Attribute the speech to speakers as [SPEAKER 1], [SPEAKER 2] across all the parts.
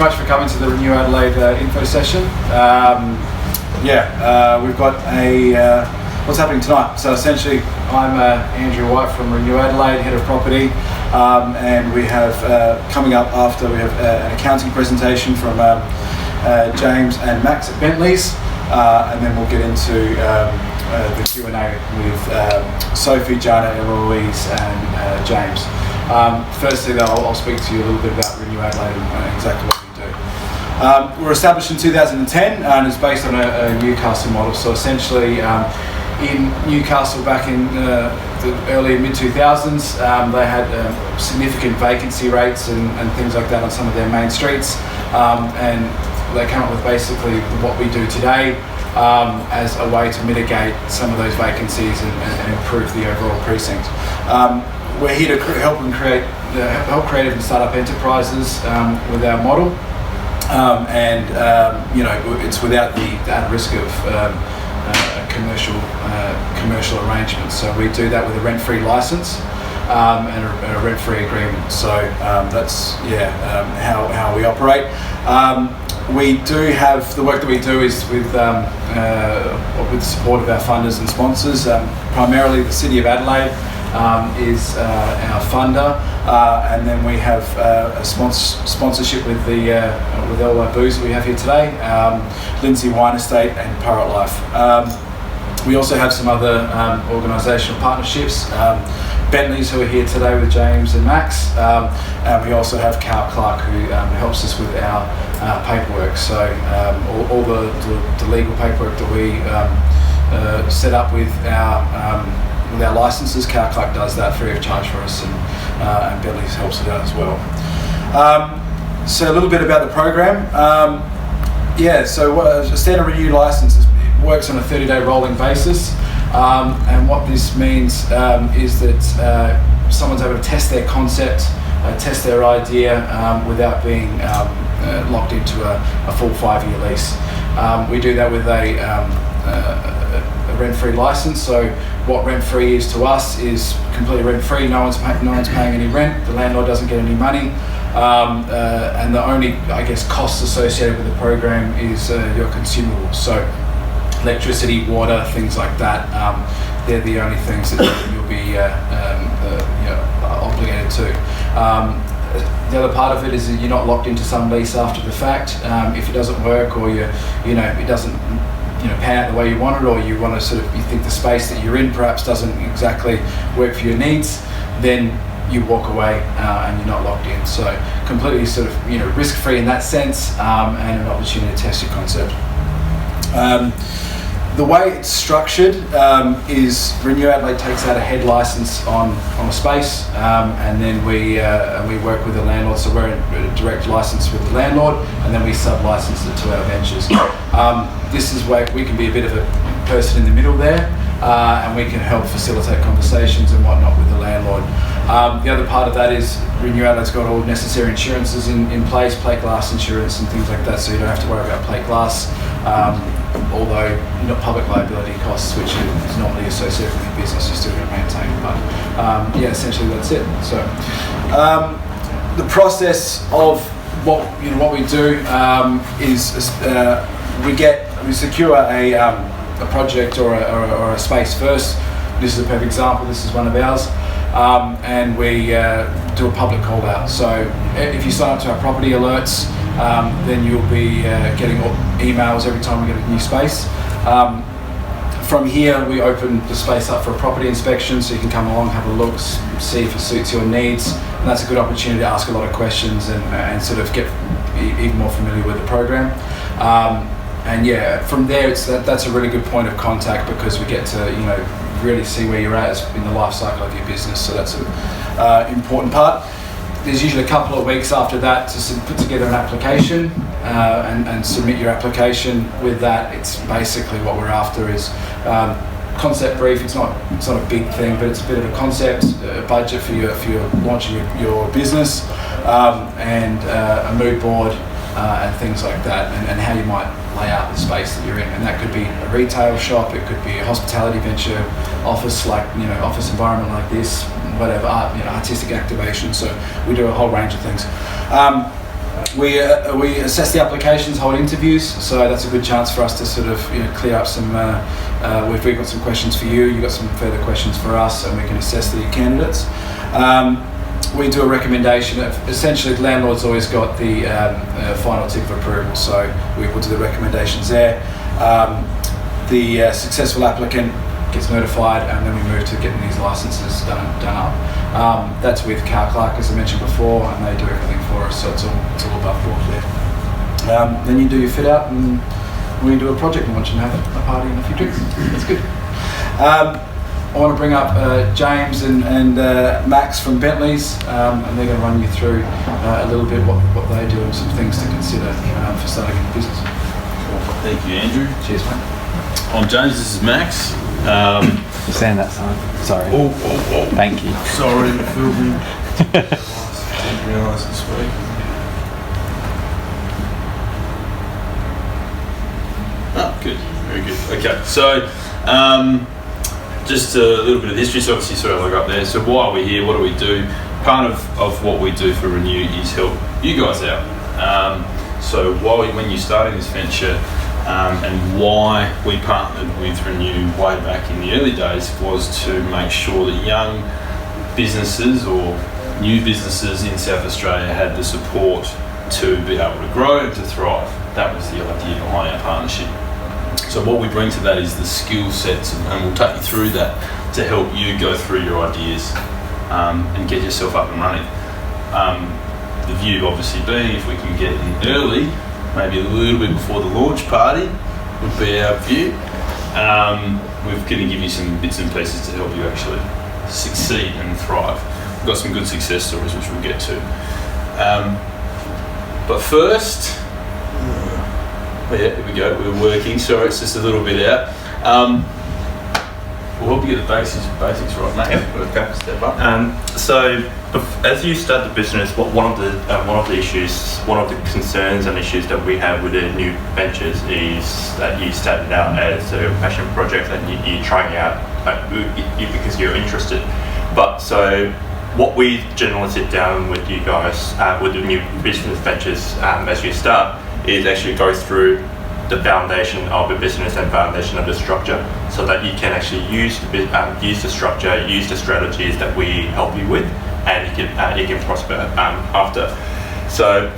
[SPEAKER 1] Much for coming to the Renew Adelaide info session. We've got what's happening tonight. So essentially, I'm Andrew White from Renew Adelaide, Head of Property, and we have coming up after we have an accounting presentation from James and Max at Bentleys, and then we'll get into the Q&A with Sophie, Jana, Eloise, and James. Firstly, though, I'll speak to you a little bit about Renew Adelaide and exactly what we do. We're established in 2010 and it's based on a Newcastle model. So essentially, in Newcastle back in the early mid-2000s, they had significant vacancy rates and things like that on some of their main streets. And they came up with basically what we do today as a way to mitigate some of those vacancies and improve the overall precinct. We're here to help creative and startup enterprises with our model, it's without the added risk of commercial arrangements. So we do that with a rent-free license and a rent-free agreement. So that's how we operate. We do have the work that we do is with the support of our funders and sponsors. Primarily, the City of Adelaide is our funder, and then we have a sponsorship with with all our booze that we have here today, Lindsay Wine Estate and Pirate Life. We also have some other organisational partnerships. Bentleys, who are here today with James and Max, and we also have Cal Clark, who helps us with our paperwork. So all the legal paperwork that we set up with our licenses, Cal Clark does that free of charge for us, and Bentleys helps with that as well. So a little bit about the program. So a standard Renew license works on a 30-day rolling basis. And what this means is that someone's able to test their concept, test their idea without being locked into a full 5-year lease. We do that with a rent-free license. So what rent-free is to us is completely rent-free. No one's paying any rent. The landlord doesn't get any money. And the only, costs associated with the program is your consumables. So electricity, water, things like that. They're the only things that you'll be obligated to. The other part of it is that you're not locked into some lease after the fact. If it doesn't work, or it doesn't pan out the way you want it, or you want to you think the space that you're in perhaps doesn't exactly work for your needs, then you walk away and you're not locked in. So completely risk-free in that sense, and an opportunity to test your concept. The way it's structured is Renew Adelaide takes out a head license on a space, and then we work with the landlord. So we're in a direct license with the landlord, and then we sub-license it to our ventures. This is where we can be a bit of a person in the middle there, and we can help facilitate conversations and whatnot with the landlord. The other part of that is Renew Adelaide's got all necessary insurances in place, plate glass insurance and things like that, so you don't have to worry about plate glass. Although not public liability costs, which is normally associated with your business, you're still going to maintain. But essentially that's it. So the process of what we do is we secure a project or a space first. This is a perfect example. This is one of ours. And we do a public call out. So if you sign up to our property alerts, then you'll be getting emails every time we get a new space. From here, we open the space up for a property inspection, so you can come along, have a look, see if it suits your needs. And that's a good opportunity to ask a lot of questions and get even more familiar with the program. From there, that's a really good point of contact, because we get to really see where you're at in the life cycle of your business. So that's an important part. There's usually a couple of weeks after that to put together an application and submit your application. With that, it's basically what we're after is concept brief. It's not a big thing, but it's a bit of a concept, a budget for your launching your business, and a mood board and things like that, and how you might lay out the space that you're in. And that could be a retail shop, it could be a hospitality venture, office office environment like this, whatever, artistic activation. So we do a whole range of things. We assess the applications, hold interviews, so that's a good chance for us to sort of clear up some. If we've got some questions for you, you've got some further questions for us, and we can assess the candidates. We do a recommendation. Essentially, the landlord's always got the final tick of approval, so we will do the recommendations there. The successful applicant gets notified, and then we move to getting these licenses done up. That's with Car Clark, as I mentioned before, and they do everything for us, so it's all above board there. Then you do your fit out, and we do a project launch and have a party and a few drinks. That's good. I want to bring up James and Max from Bentleys, and they're going to run you through a little bit what they do and some things to consider for starting a business.
[SPEAKER 2] Thank you, Andrew.
[SPEAKER 1] Cheers, mate.
[SPEAKER 2] I'm James, this is Max.
[SPEAKER 3] You're saying that, son. Sorry.
[SPEAKER 2] Oh.
[SPEAKER 3] Thank you.
[SPEAKER 2] Sorry, filming. Didn't realise this week. Good. Very good. Okay, so just a little bit of history. So obviously, sort of like up there. So why are we here? What do we do? Part of what we do for Renew is help you guys out. So when you started this venture, and why we partnered with Renew way back in the early days was to make sure that young businesses or new businesses in South Australia had the support to be able to grow and to thrive. That was the idea behind our partnership. So what we bring to that is the skill sets, and we'll take you through that to help you go through your ideas and get yourself up and running. The view obviously being, if we can get in early, maybe a little bit before the launch party would be our view. We're going to give you some bits and pieces to help you actually succeed and thrive. We've got some good success stories which we'll get to. But first, here we go, we're working, sorry it's just a little bit out. We'll help you get the basics right, mate.
[SPEAKER 4] Yep, okay, step up. So, as you start the business, one of the concerns and issues that we have with the new ventures is that you started out as a passion project and you're trying out because you're interested. But so, what we generally sit down with you guys with the new business ventures as you start is actually go through the foundation of the business and foundation of the structure, so that you can actually use the structure, use the strategies that we help you with, and you can prosper after. So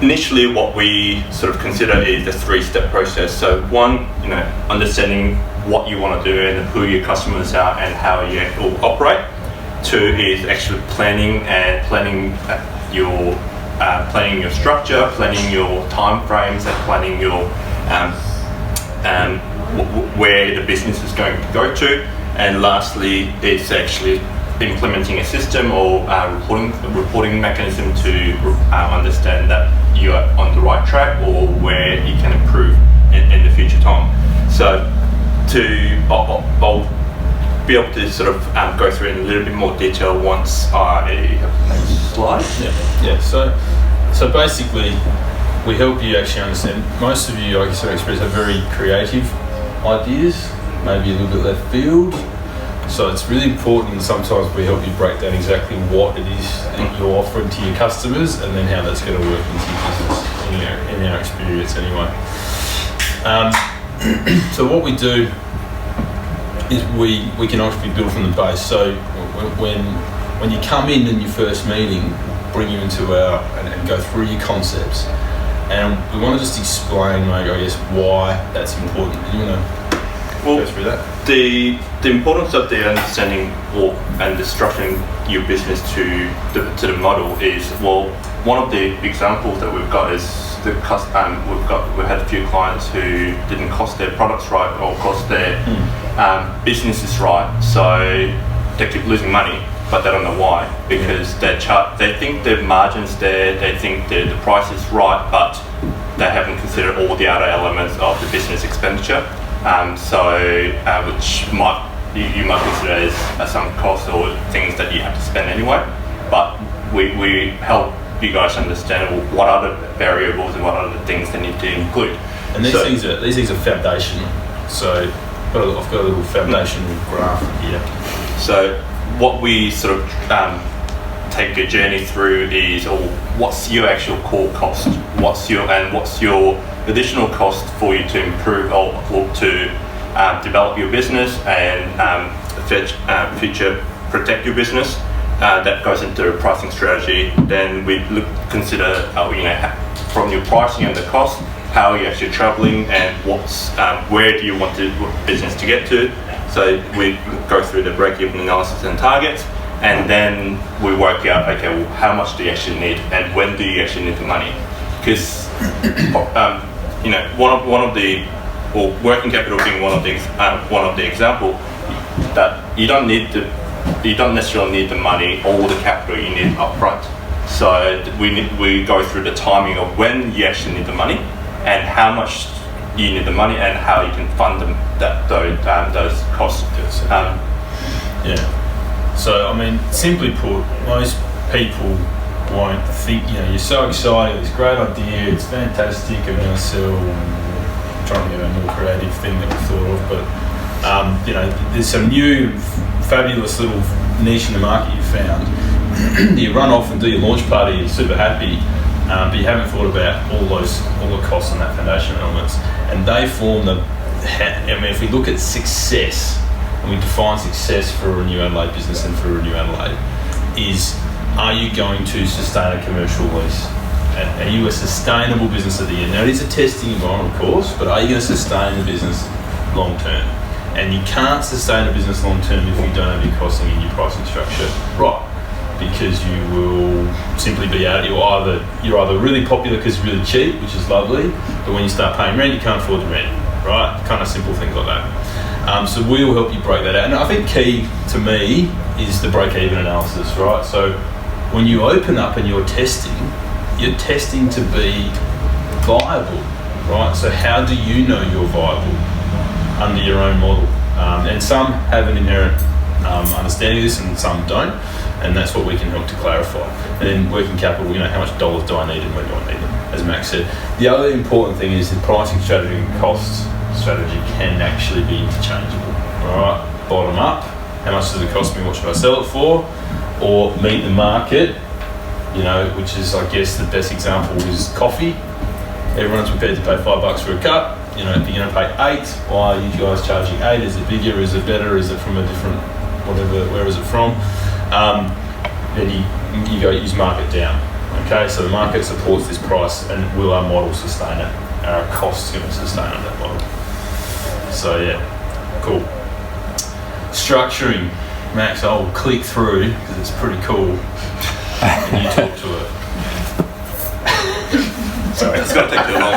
[SPEAKER 4] initially, what we sort of consider is the 3-step process. So one, understanding what you want to do and who your customers are and how you will operate. 2 is actually planning your structure, planning your time frames, and planning your where the business is going to go to. And lastly, it's actually implementing a system or reporting mechanism to understand that you are on the right track or where you can improve in the future time. So I'll be able to sort of go through in a little bit more detail once I have the next slide.
[SPEAKER 2] Yeah. So basically, we help you actually understand. Most of you, like you said, experience have very creative ideas, maybe a little bit left field. So it's really important. Sometimes we help you break down exactly what it is that you're offering to your customers, and then how that's going to work into your business. In our experience, anyway. So what we do is we can actually build from the base. So when you come in your first meeting, bring you into and go through your concepts, and we want to just explain, I guess, why that's important. You want to go through that?
[SPEAKER 4] The importance of the understanding and the structuring your business to the model is, one of the examples that we've got is we've had a few clients who didn't cost their products right or cost their businesses right, so they keep losing money, but they don't know why, because they think the margin's there, they think the price is right, but they haven't considered all the other elements of the business expenditure, which you might consider as some costs or things that you have to spend anyway. But we help you guys understand what are the variables and what are the things they need to include.
[SPEAKER 2] And these things are foundational. So I've got a little foundational graph here.
[SPEAKER 4] So what we sort of take a journey through is, what's your actual core cost? What's your additional cost for you to improve or to develop your business and future protect your business? That goes into a pricing strategy. Then we consider from your pricing and the cost, how are you actually traveling, and where do you want the business to get to? So we go through the break-even analysis and targets, and then we work out, okay, well, how much do you actually need, and when do you actually need the money? Because one of the working capital being one of the example, that you don't necessarily need the money or the capital you need upfront. So we go through the timing of when you actually need the money and how much you need the money and how you can fund them those costs.
[SPEAKER 2] So I mean, simply put, most people won't think, you're so excited, it's a great idea, it's fantastic, I'm going to sell, I'm trying to get a more creative thing that we thought of, but there's some new fabulous little niche in the market you found. You run off and do your launch party, you're super happy, but you haven't thought about all the costs and that foundation elements, and they form if we look at success, and we define success for a Renew Adelaide business and for Renew Adelaide, is, are you going to sustain a commercial lease? Are you a sustainable business at the end? Now, it is a testing environment, of course, but are you going to sustain the business long term? And you can't sustain a business long term if you don't have your costing and your pricing structure right, because you will simply be out. You're either really popular because it's really cheap, which is lovely, but when you start paying rent, you can't afford the rent, right? Kind of simple things like that. So we will help you break that out. And I think key to me is the break-even analysis, right? So when you open up and you're testing to be viable, right? So how do you know you're viable under your own model? And some have an inherent understanding of this and some don't, and that's what we can help to clarify. And then working capital, how much dollars do I need and when do I need them, as Max said. The other important thing is the pricing strategy and cost strategy can actually be interchangeable. All right, bottom up, how much does it cost me, what should I sell it for? Or meet the market, which is, I guess, the best example is coffee. Everyone's prepared to pay $5 for a cup. If you're going to pay 8, why are you guys charging 8? Is it bigger? Is it better? Is it from a different whatever? Where is it from? Then you go use market down. Okay, so the market supports this price, and will our model sustain it? Are our costs going to sustain on that model? So yeah, cool. Structuring, Max, I'll click through because it's pretty cool. And you talk to it.
[SPEAKER 4] Sorry, it's going to take too long.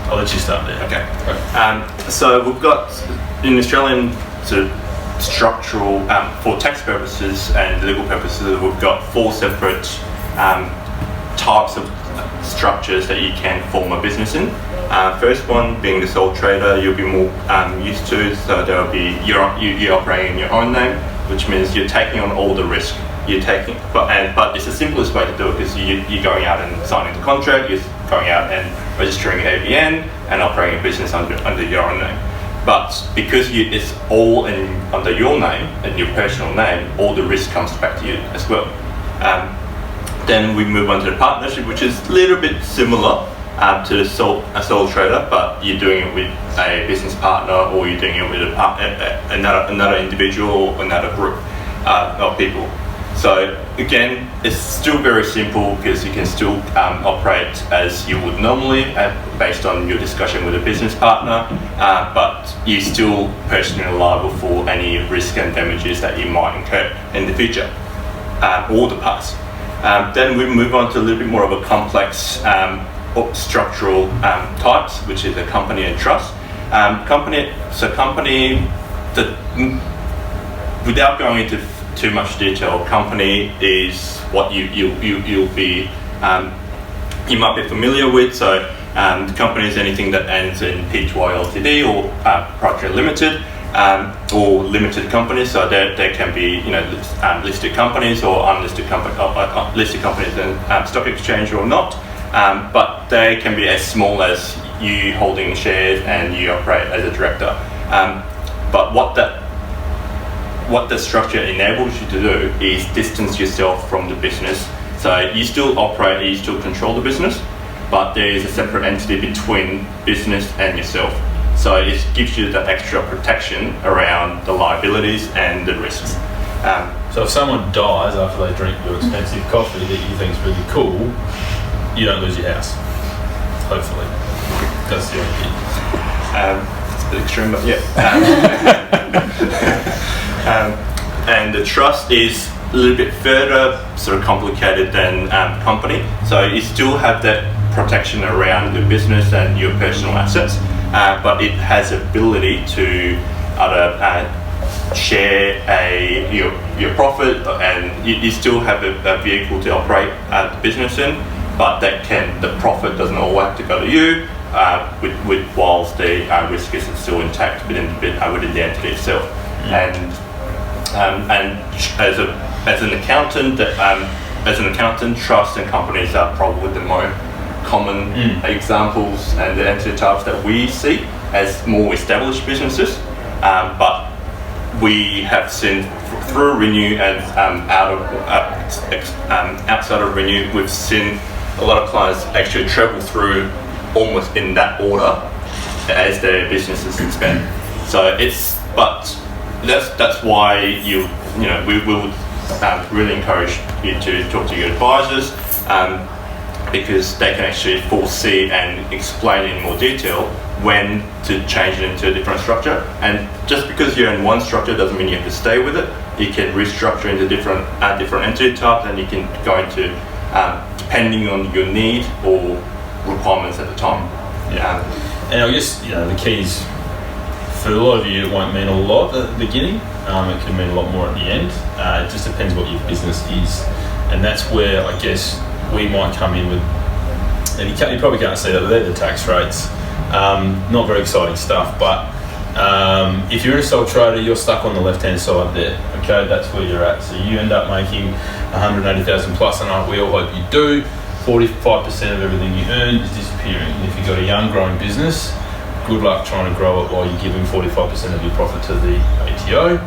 [SPEAKER 2] I'll let you start there.
[SPEAKER 4] Okay. So we've got, in Australian sort of structural, for tax purposes and legal purposes, we've got 4 separate types of structures that you can form a business in. First one being the sole trader, you'll be more used to, so there'll be you're operating in your own name, which means you're taking on all the risk. But it's the simplest way to do it because you're going out and signing the contract, you're going out and registering ABN and operating a business under your own name. But because it's all under your name and your personal name, all the risk comes back to you as well. Then we move on to the partnership, which is a little bit similar to the sole trader, but you're doing it with a business partner, or you're doing it with another individual or another group of people. So again, it's still very simple because you can still operate as you would normally based on your discussion with a business partner, but you're still personally liable for any risk and damages that you might incur in the future or the past. Then we move on to a little bit more of a complex structural types, which is a company and trust. Without going into too much detail, company is what you might be familiar with. So the company is anything that ends in Pty Ltd or Proprietary Limited. Or limited companies, so there can be listed companies or unlisted listed companies in stock exchange or not, but they can be as small as you holding shares and you operate as a director. But what that what the structure enables you to do is distance yourself from the business. So you still operate, you still control the business, but there is a separate entity between business and yourself. So it gives you the extra protection around the liabilities and the risks.
[SPEAKER 2] So if someone dies after they drink your expensive coffee that you think is really cool, you don't lose your house. Hopefully. That's the only
[SPEAKER 4] It's a bit extreme, but yeah. And the trust is a little bit further sort of complicated than company. So you still have that protection around the business and your personal assets, but it has ability to either share your profit, and you still have a vehicle to operate the business in, but the profit doesn't all have to go to you, whilst the risk is still intact within the entity itself. And as an accountant, trusts and companies are probably the more common examples and the entity types that we see as more established businesses. But we have seen through Renew and outside of Renew, we've seen a lot of clients actually travel through almost in that order as their businesses expand. So that's why we will really encourage you to talk to your advisors, because they can actually foresee and explain in more detail when to change it into a different structure. And just because you're in one structure doesn't mean you have to stay with it. You can restructure into different entity types, and you can go into depending on your need or requirements at the time.
[SPEAKER 2] And I guess the keys for a lot of you, it won't mean a lot at the beginning. It can mean a lot more at the end. It just depends what your business is, and that's where I guess we might come in with. And you probably can't see that, but they're the tax rates. Not very exciting stuff, but if you're a sole trader, you're stuck on the left-hand side there. Okay, that's where you're at. So you end up making 180,000 plus, and we all hope you do. 45% of everything you earn is disappearing. And if you've got a young, growing business, good luck trying to grow it while you're giving 45% of your profit to the ATO.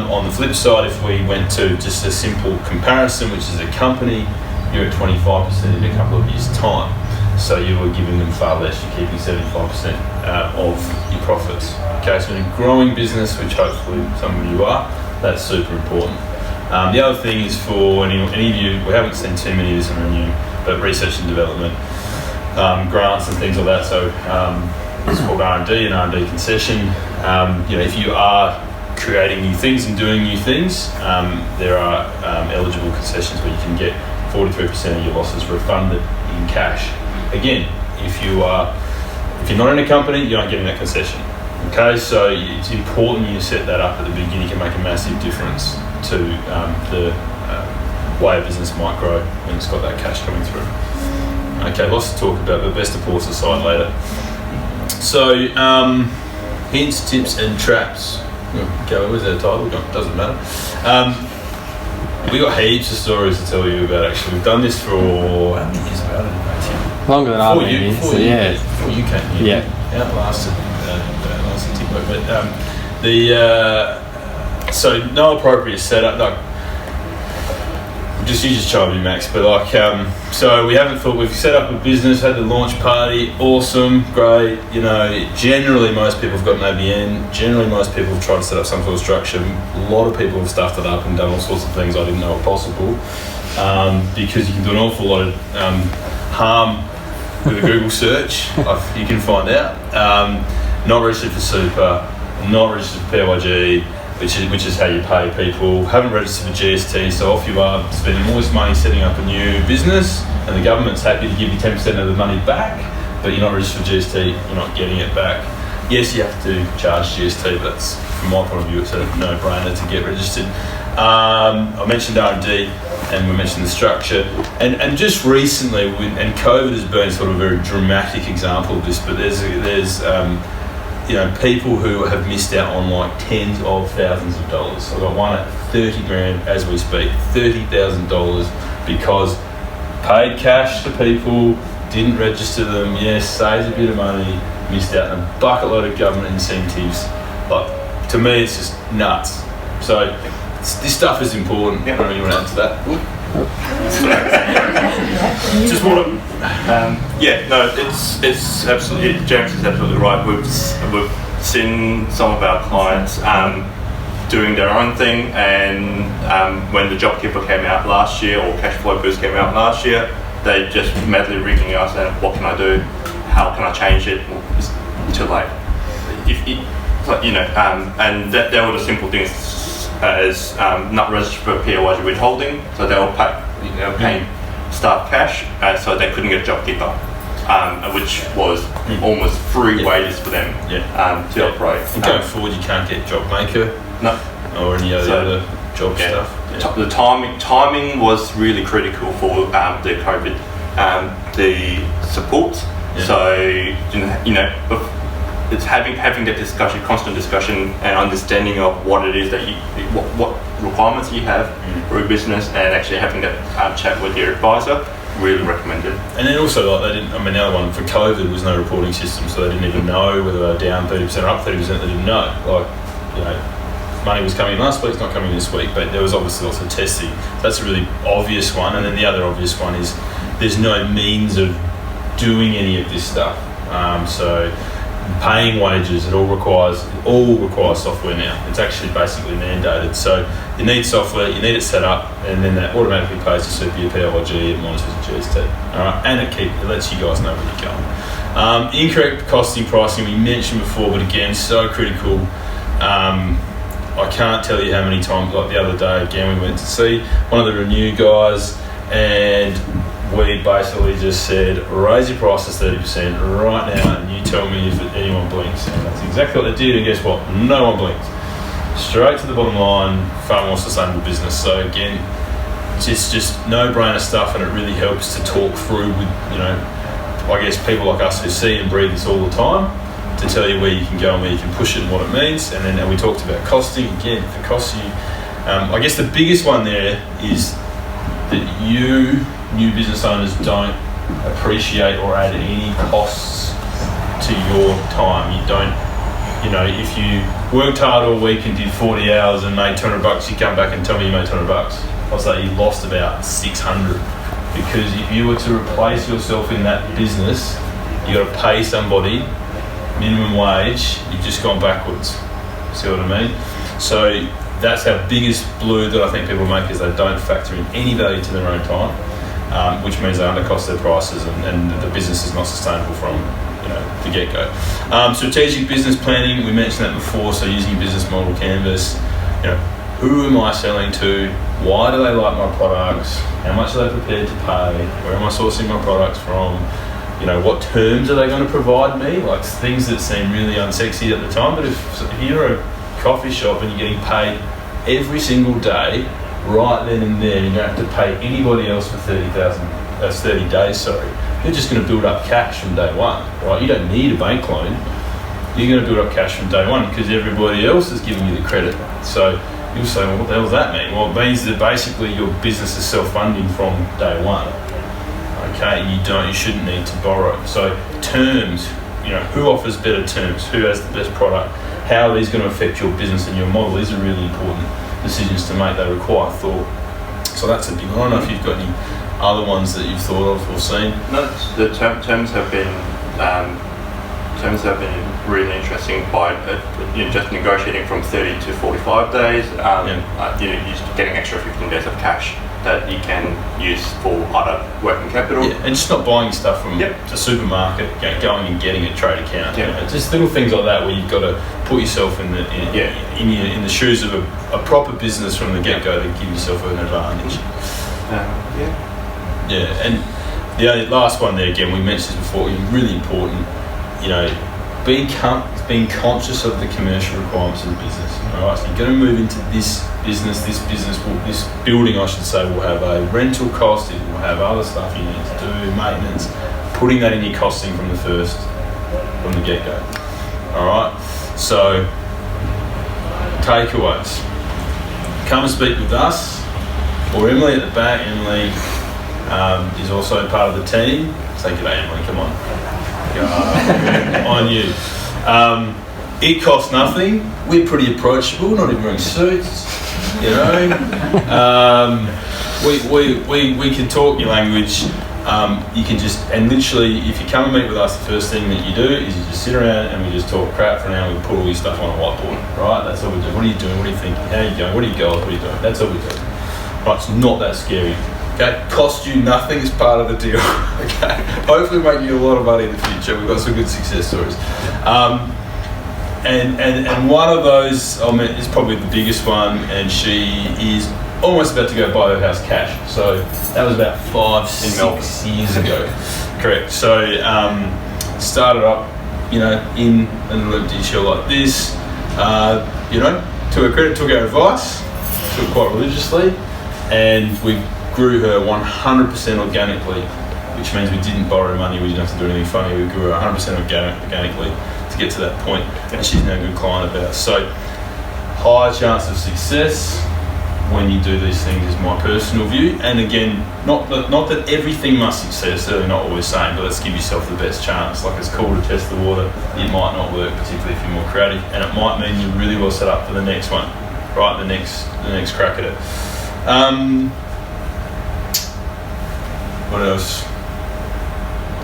[SPEAKER 2] On the flip side, if we went to just a simple comparison, which is a company, you're at 25% in a couple of years' time. So you were giving them far less, you're keeping 75% of your profits. Okay, so in a growing business, which hopefully some of you are, that's super important. The other thing is for any of you, we haven't seen too many of this in Renew, but research and development, grants and things like that. So it's called R&D and R&D concession. If you are creating new things and doing new things, there are eligible concessions where you can get 43% of your losses refunded in cash. Again, if you're not in a company, you're not getting that concession. Okay, so it's important you set that up at the beginning. It can make a massive difference to the way a business might grow when it's got that cash coming through. Okay, lots to talk about, but best to pause the side later. So, hints, tips, and traps. Okay, where's that title? Doesn't matter. We got heaps of stories to tell you about. Actually, we've done this for how many years about it?
[SPEAKER 3] Longer than I've been here.
[SPEAKER 2] Before you came here.
[SPEAKER 3] Yeah.
[SPEAKER 2] Outlasted Timbo. But so no appropriate setup. Like, you just chime in, Max. But so we haven't thought. We've set up a business, had the launch party, awesome, great. Generally most people have got an ABN. Generally most people have tried to set up some sort of structure. A lot of people have stuffed it up and done all sorts of things I didn't know were possible, because you can do an awful lot of harm with a Google search. You can find out. Not registered for super, not registered for PYG, which is how you pay people. Haven't registered for GST, so off you are spending all this money setting up a new business, and the government's happy to give you 10% of the money back, but you're not registered for GST, you're not getting it back. Yes, you have to charge GST, but that's, from my point of view, it's a no-brainer to get registered. I mentioned R&D, and we mentioned the structure, and just recently, and COVID has been sort of a very dramatic example of this, but there's people who have missed out on like tens of thousands of dollars. I've got one at 30 grand as we speak, $30,000, because paid cash to people, didn't register them, yes, saves a bit of money, missed out on a bucket load of government incentives. Like, to me, it's just nuts. So this stuff is important. I don't know, you want to add to that?
[SPEAKER 4] Just want to, it's absolutely, James is absolutely right. We've seen some of our clients doing their own thing, and when the JobKeeper came out last year, or Cashflow Boost came out last year, they just madly ringing us and what can I do? How can I change it? It's too late. And there were the simple things as not registered for PAYG withholding, so they were paying staff cash, so they couldn't get JobKeeper, which was almost free wages for them to operate.
[SPEAKER 2] And going forward, you can't get JobMaker or any other job stuff.
[SPEAKER 4] The timing was really critical for the COVID, the support. So it's having that discussion, constant discussion, and understanding of what it is that what requirements you have for a business, and actually having that chat with your advisor. Really recommended.
[SPEAKER 2] And then also, like, they didn't. I mean, the other one for COVID was no reporting system, so they didn't even know whether they were down 30% or up 30%. They didn't know. Like, money was coming last week, it's not coming this week, but there was obviously lots of testing. That's a really obvious one. And then the other obvious one is there's no means of doing any of this stuff. So paying wages, it all requires software now. It's actually basically mandated. So you need software, you need it set up, and then that automatically pays to super your PAYG, it monitors your GST. All right, and it lets you guys know where you're going. Incorrect costing pricing we mentioned before, but again, so critical. I can't tell you how many times, like the other day, again, we went to see one of the Renew guys, and we basically just said, raise your prices 30% right now, and you tell me if anyone blinks. And that's exactly what they did, and guess what? No one blinked. Straight to the bottom line, far more sustainable business. So again, it's just no-brainer stuff, and it really helps to talk through with, I guess people like us who see and breathe this all the time, to tell you where you can go and where you can push it and what it means. And then we talked about costing. Again, if it costs you, I guess the biggest one there is that you, new business owners, don't appreciate or add any costs to your time. You don't, if you worked hard all week and did 40 hours and made $200, you come back and tell me you made $200. I'll say you lost about 600, because if you were to replace yourself in that business, you got to pay somebody minimum wage, you've just gone backwards. See what I mean? So that's our biggest blue that I think people make, is they don't factor in any value to their own time, which means they undercost their prices, and the business is not sustainable from the get-go. Strategic business planning, we mentioned that before, so using business model canvas, who am I selling to, why do they like my products, how much are they prepared to pay, where am I sourcing my products from, what terms are they going to provide me? Like things that seem really unsexy at the time, but if you're a coffee shop and you're getting paid every single day, right then and there, and you don't have to pay anybody else for 30 days, you're just going to build up cash from day one, right? You don't need a bank loan. You're going to build up cash from day one because everybody else is giving you the credit. So you'll say, well, what the hell does that mean? Well, it means that basically your business is self-funding from day one. Okay, you shouldn't need to borrow. So terms, who offers better terms, who has the best product, how are these going to affect your business and your model? These are really important decisions to make. They require thought. So that's a big one. I don't know if you've got any other ones that you've thought of or seen. No,
[SPEAKER 4] the terms have been really interesting by just negotiating from 30 to 45 days. You're just getting extra 15 days of cash that you can use for other working capital.
[SPEAKER 2] Yeah, and just not buying stuff from the supermarket, going and getting a trade account. Just little things like that where you've got to put yourself in the shoes of a proper business from the get-go to give yourself an advantage. And the only last one there, again, we mentioned this before, really important, being conscious of the commercial requirements of the business. All right, so you're going to move into this building, I should say, will have a rental cost, it will have other stuff you need to do, maintenance, putting that in your costing from the get-go. All right, so takeaways. Come and speak with us, or Emily at the back. Emily is also part of the team. Say good day, Emily, come on. On you. It costs nothing. We're pretty approachable, not even wearing suits. you know. We can talk your language. You can just, and literally, if you come and meet with us, the first thing that you do is you just sit around and we just talk crap for an hour. We put all your stuff on a whiteboard, right? That's all we do. What are you doing? What are you thinking? How are you going? What are your goals? What are you doing? That's all we do. Right, it's not that scary. Okay, cost you nothing is part of the deal. Okay, hopefully make you a lot of money in the future. We've got some good success stories. And one of those, I mean, is probably the biggest one, and she is almost about to go buy her house cash. So that was about 5-6 years ago. Correct. So started up, you know, in an empty shell like this. You know, to her credit, took our advice, took it quite religiously, and we grew her 100% organically, which means we didn't borrow money, we didn't have to do anything funny. We grew her 100% organically to get to that point, and she's now a good client of ours. So high chance of success when you do these things is my personal view. And again, not that everything must succeed, certainly not always saying, but let's give yourself the best chance. Like, it's cool to test the water. It might not work, particularly if you're more creative, and it might mean you're really well set up for the next one, right? The next crack at it. What else?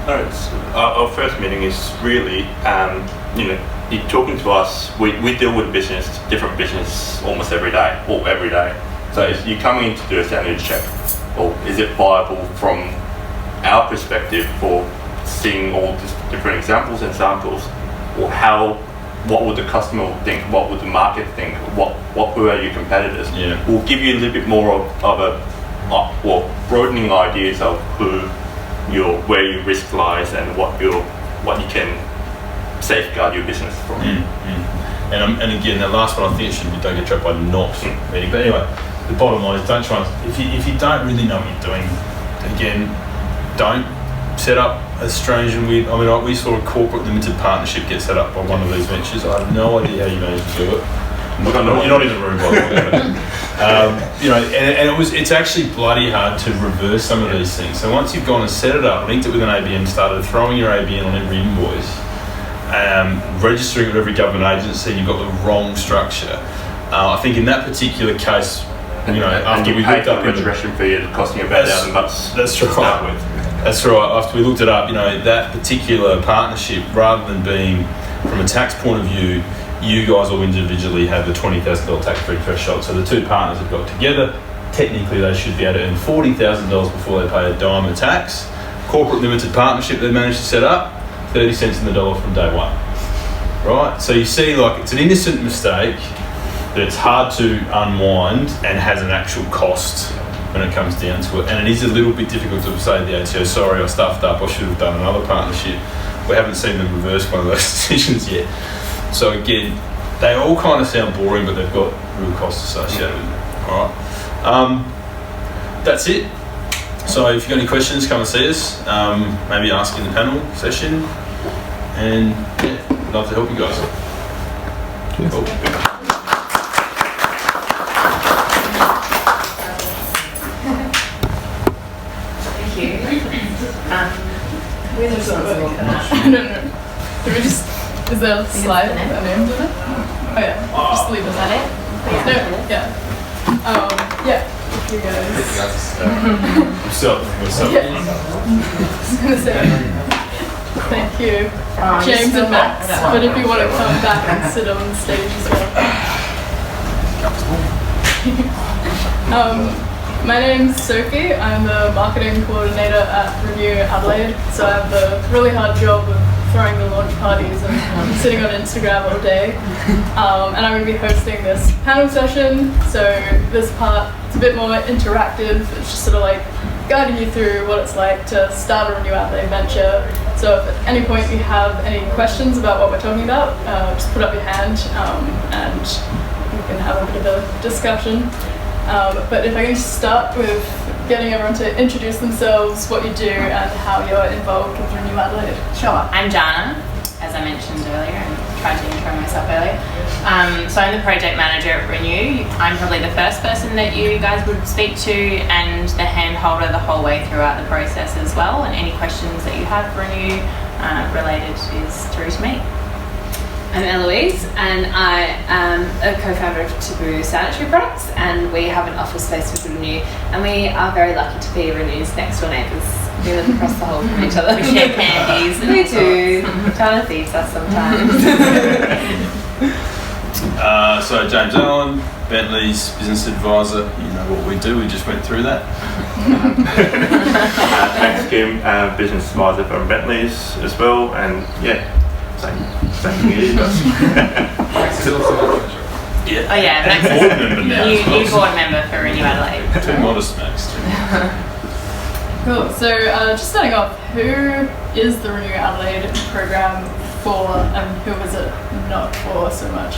[SPEAKER 4] Alright, our first meeting is really, you know, you're talking to us. We deal with different business almost every day, or every day. So if you're coming in to do a sanity check, or is it viable from our perspective for seeing all these different examples and samples, or what would the customer think, what would the market think, who are your competitors?
[SPEAKER 2] Yeah.
[SPEAKER 4] We'll give you a little bit more of a broadening ideas of where your risk lies and what you can safeguard your business from.
[SPEAKER 2] And again, that last one, I think it should be don't get trapped by not meeting. But anyway, the bottom line is don't try and, if you don't really know what you're doing, again, don't set up a strange and weird. I mean, we saw a corporate limited partnership get set up by one of these ventures. I have no idea how you managed to do it. You're not in the room, by the way. You know, and it's actually bloody hard to reverse some of these things. So once you've gone and set it up, linked it with an ABN, started throwing your ABN on every invoice, registering with every government agency, you've got the wrong structure. I think in that particular case, you know, after we looked up
[SPEAKER 4] the registration fee, it costing about $1,000.
[SPEAKER 2] That's right. That's right. After we looked it up, you know, that particular partnership, rather than being from a tax point of view, you guys all individually have the $20,000 tax-free threshold. So the two partners have got together. Technically, they should be able to earn $40,000 before they pay a dime of tax. Corporate limited partnership they've managed to set up, 30 cents in the dollar from day one. Right? So you see, like, it's an innocent mistake that it's hard to unwind and has an actual cost when it comes down to it. And it is a little bit difficult to say to the ATO, sorry, I stuffed up, I should have done another partnership. We haven't seen them reverse one of those decisions yet. So again, they all kind of sound boring, but they've got real costs associated with them. All right. That's it. So if you've got any questions, come and see us. Maybe ask in the panel session. And yeah, love to help you guys. Cool.
[SPEAKER 5] Thank you. Where's the I don't know. Can we just... Is there a slide with a name on it? Oh yeah, just leave it.
[SPEAKER 6] Is that it?
[SPEAKER 5] No, yeah. Yeah, if you guys.
[SPEAKER 2] What's up?
[SPEAKER 5] Yeah. I was gonna say, thank you, James and Max, but if you want to come back and sit on the stage as well. My name's Sophie. I'm the marketing coordinator at Renew Adelaide, so I have the really hard job of throwing the launch parties and sitting on Instagram all day. And I'm going to be hosting this panel session, so this part is a bit more interactive. It's just sort of like guiding you through what it's like to start a Renew Adelaide venture. So if at any point you have any questions about what we're talking about, just put up your hand and we can have a bit of a discussion. But if I can just start with getting everyone to introduce themselves, what you do, and how you're involved with Renew Adelaide.
[SPEAKER 6] Sure. I'm Jana, as I mentioned earlier, and tried to intro myself earlier. So I'm the project manager at Renew. I'm probably the first person that you guys would speak to, and the hand holder the whole way throughout the process as well. And any questions that you have for Renew related is through to me. I'm Eloise, and I am a co-founder of TABOO Sanitary Products, and we have an office space with Renew, and we are very lucky to be Renew's next door neighbours. We live across the hall from each other. We share candies. We do. China thieves us sometimes.
[SPEAKER 2] So James Allen, Bentleys business advisor. You know what we do. We just went through that.
[SPEAKER 4] Thanks, Kim, business advisor from Bentleys as well, and same thing as you guys.
[SPEAKER 2] Yeah.
[SPEAKER 6] Oh yeah, Max is
[SPEAKER 2] Board member now.
[SPEAKER 6] new board member for Renew Adelaide.
[SPEAKER 2] Too modest, Max.
[SPEAKER 5] Cool. So just starting off, who is the Renew Adelaide program for, and who is it not for so much?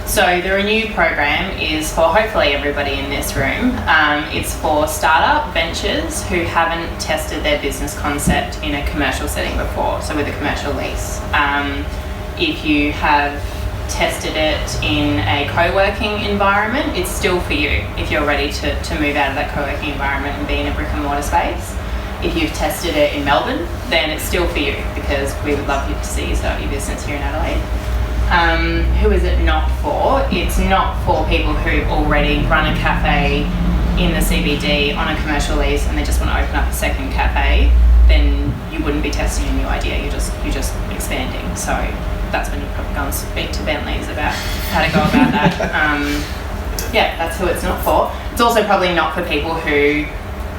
[SPEAKER 6] So the Renew program is for hopefully everybody in this room. It's for startup ventures who haven't tested their business concept in a commercial setting before, so with a commercial lease. If you have tested it in a co-working environment, it's still for you if you're ready to move out of that co-working environment and be in a brick and mortar space. If you've tested it in Melbourne, then it's still for you, because we would love you to see you start your business here in Adelaide. Who is it not for? It's not for people who already run a cafe in the CBD on a commercial lease and they just want to open up a second cafe. Then you wouldn't be testing a new idea. You're just expanding. So that's when you probably go and speak to Bentleys about how to go about that. That's who it's not for. It's also probably not for people who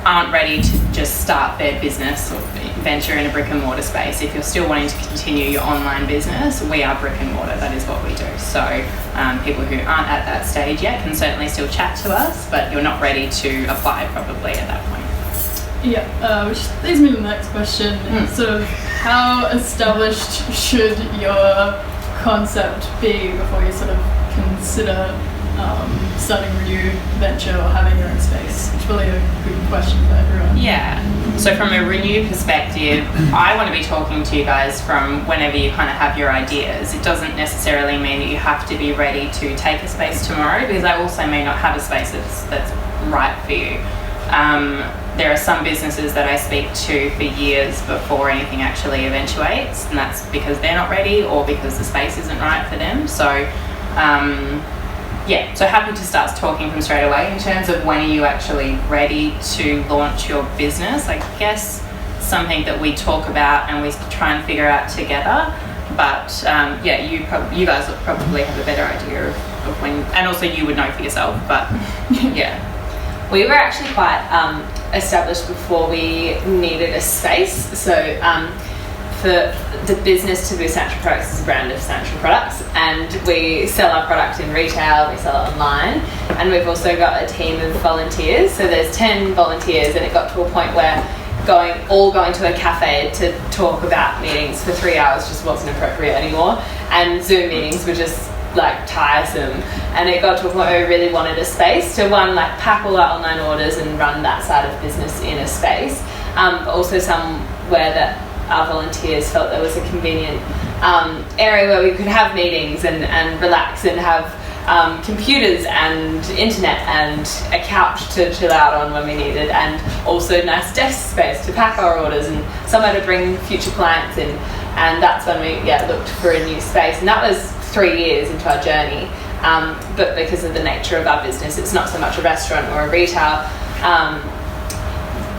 [SPEAKER 6] aren't ready to just start their business or venture in a brick and mortar space. If you're still wanting to continue your online business, we are brick and mortar. That is what we do. So people who aren't at that stage yet can certainly still chat to us, but you're not ready to apply probably at that point.
[SPEAKER 5] Yeah, which leads me to the next question. Sort of, how established should your concept be before you sort of consider starting a new venture or having your own space? It's really a good question for everyone.
[SPEAKER 6] Yeah. So from a Renew perspective, I want to be talking to you guys from whenever you kind of have your ideas. It doesn't necessarily mean that you have to be ready to take a space tomorrow, because I also may not have a space that's right for you. There are some businesses that I speak to for years before anything actually eventuates, and that's because they're not ready or because the space isn't right for them. So so happy to start talking from straight away. In terms of when are you actually ready to launch your business, I guess something that we talk about and we try and figure out together. But you guys will probably have a better idea of when, and also you would know for yourself. But
[SPEAKER 7] we were actually quite established before we needed a space. So for the business, TABOO Sanitary Products is a brand of sanitary products, and we sell our product in retail, we sell it online, and we've also got a team of volunteers. So there's 10 volunteers, and it got to a point where going to a cafe to talk about meetings for 3 hours just wasn't appropriate anymore, and Zoom meetings were just like tiresome, and it got to a point where we really wanted a space to pack all our online orders and run that side of business in a space, but also somewhere that our volunteers felt there was a convenient area where we could have meetings and relax and have computers and internet and a couch to chill out on when we needed, and also nice desk space to pack our orders and somewhere to bring future clients in. And that's when we looked for a new space, and that was 3 years into our journey. But because of the nature of our business, it's not so much a restaurant or a retail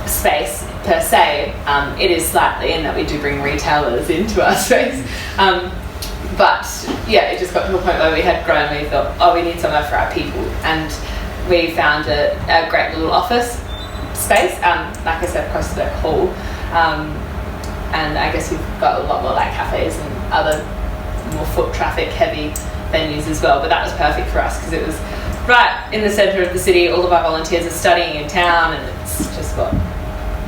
[SPEAKER 7] space per se. It is slightly in that we do bring retailers into our space. But it just got to a point where we had grown and we thought, we need somewhere for our people. And we found a great little office space, like I said, across the hall. And I guess we've got a lot more like cafes and other more foot traffic heavy venues as well. But that was perfect for us because it was right in the centre of the city. All of our volunteers are studying in town, and it's just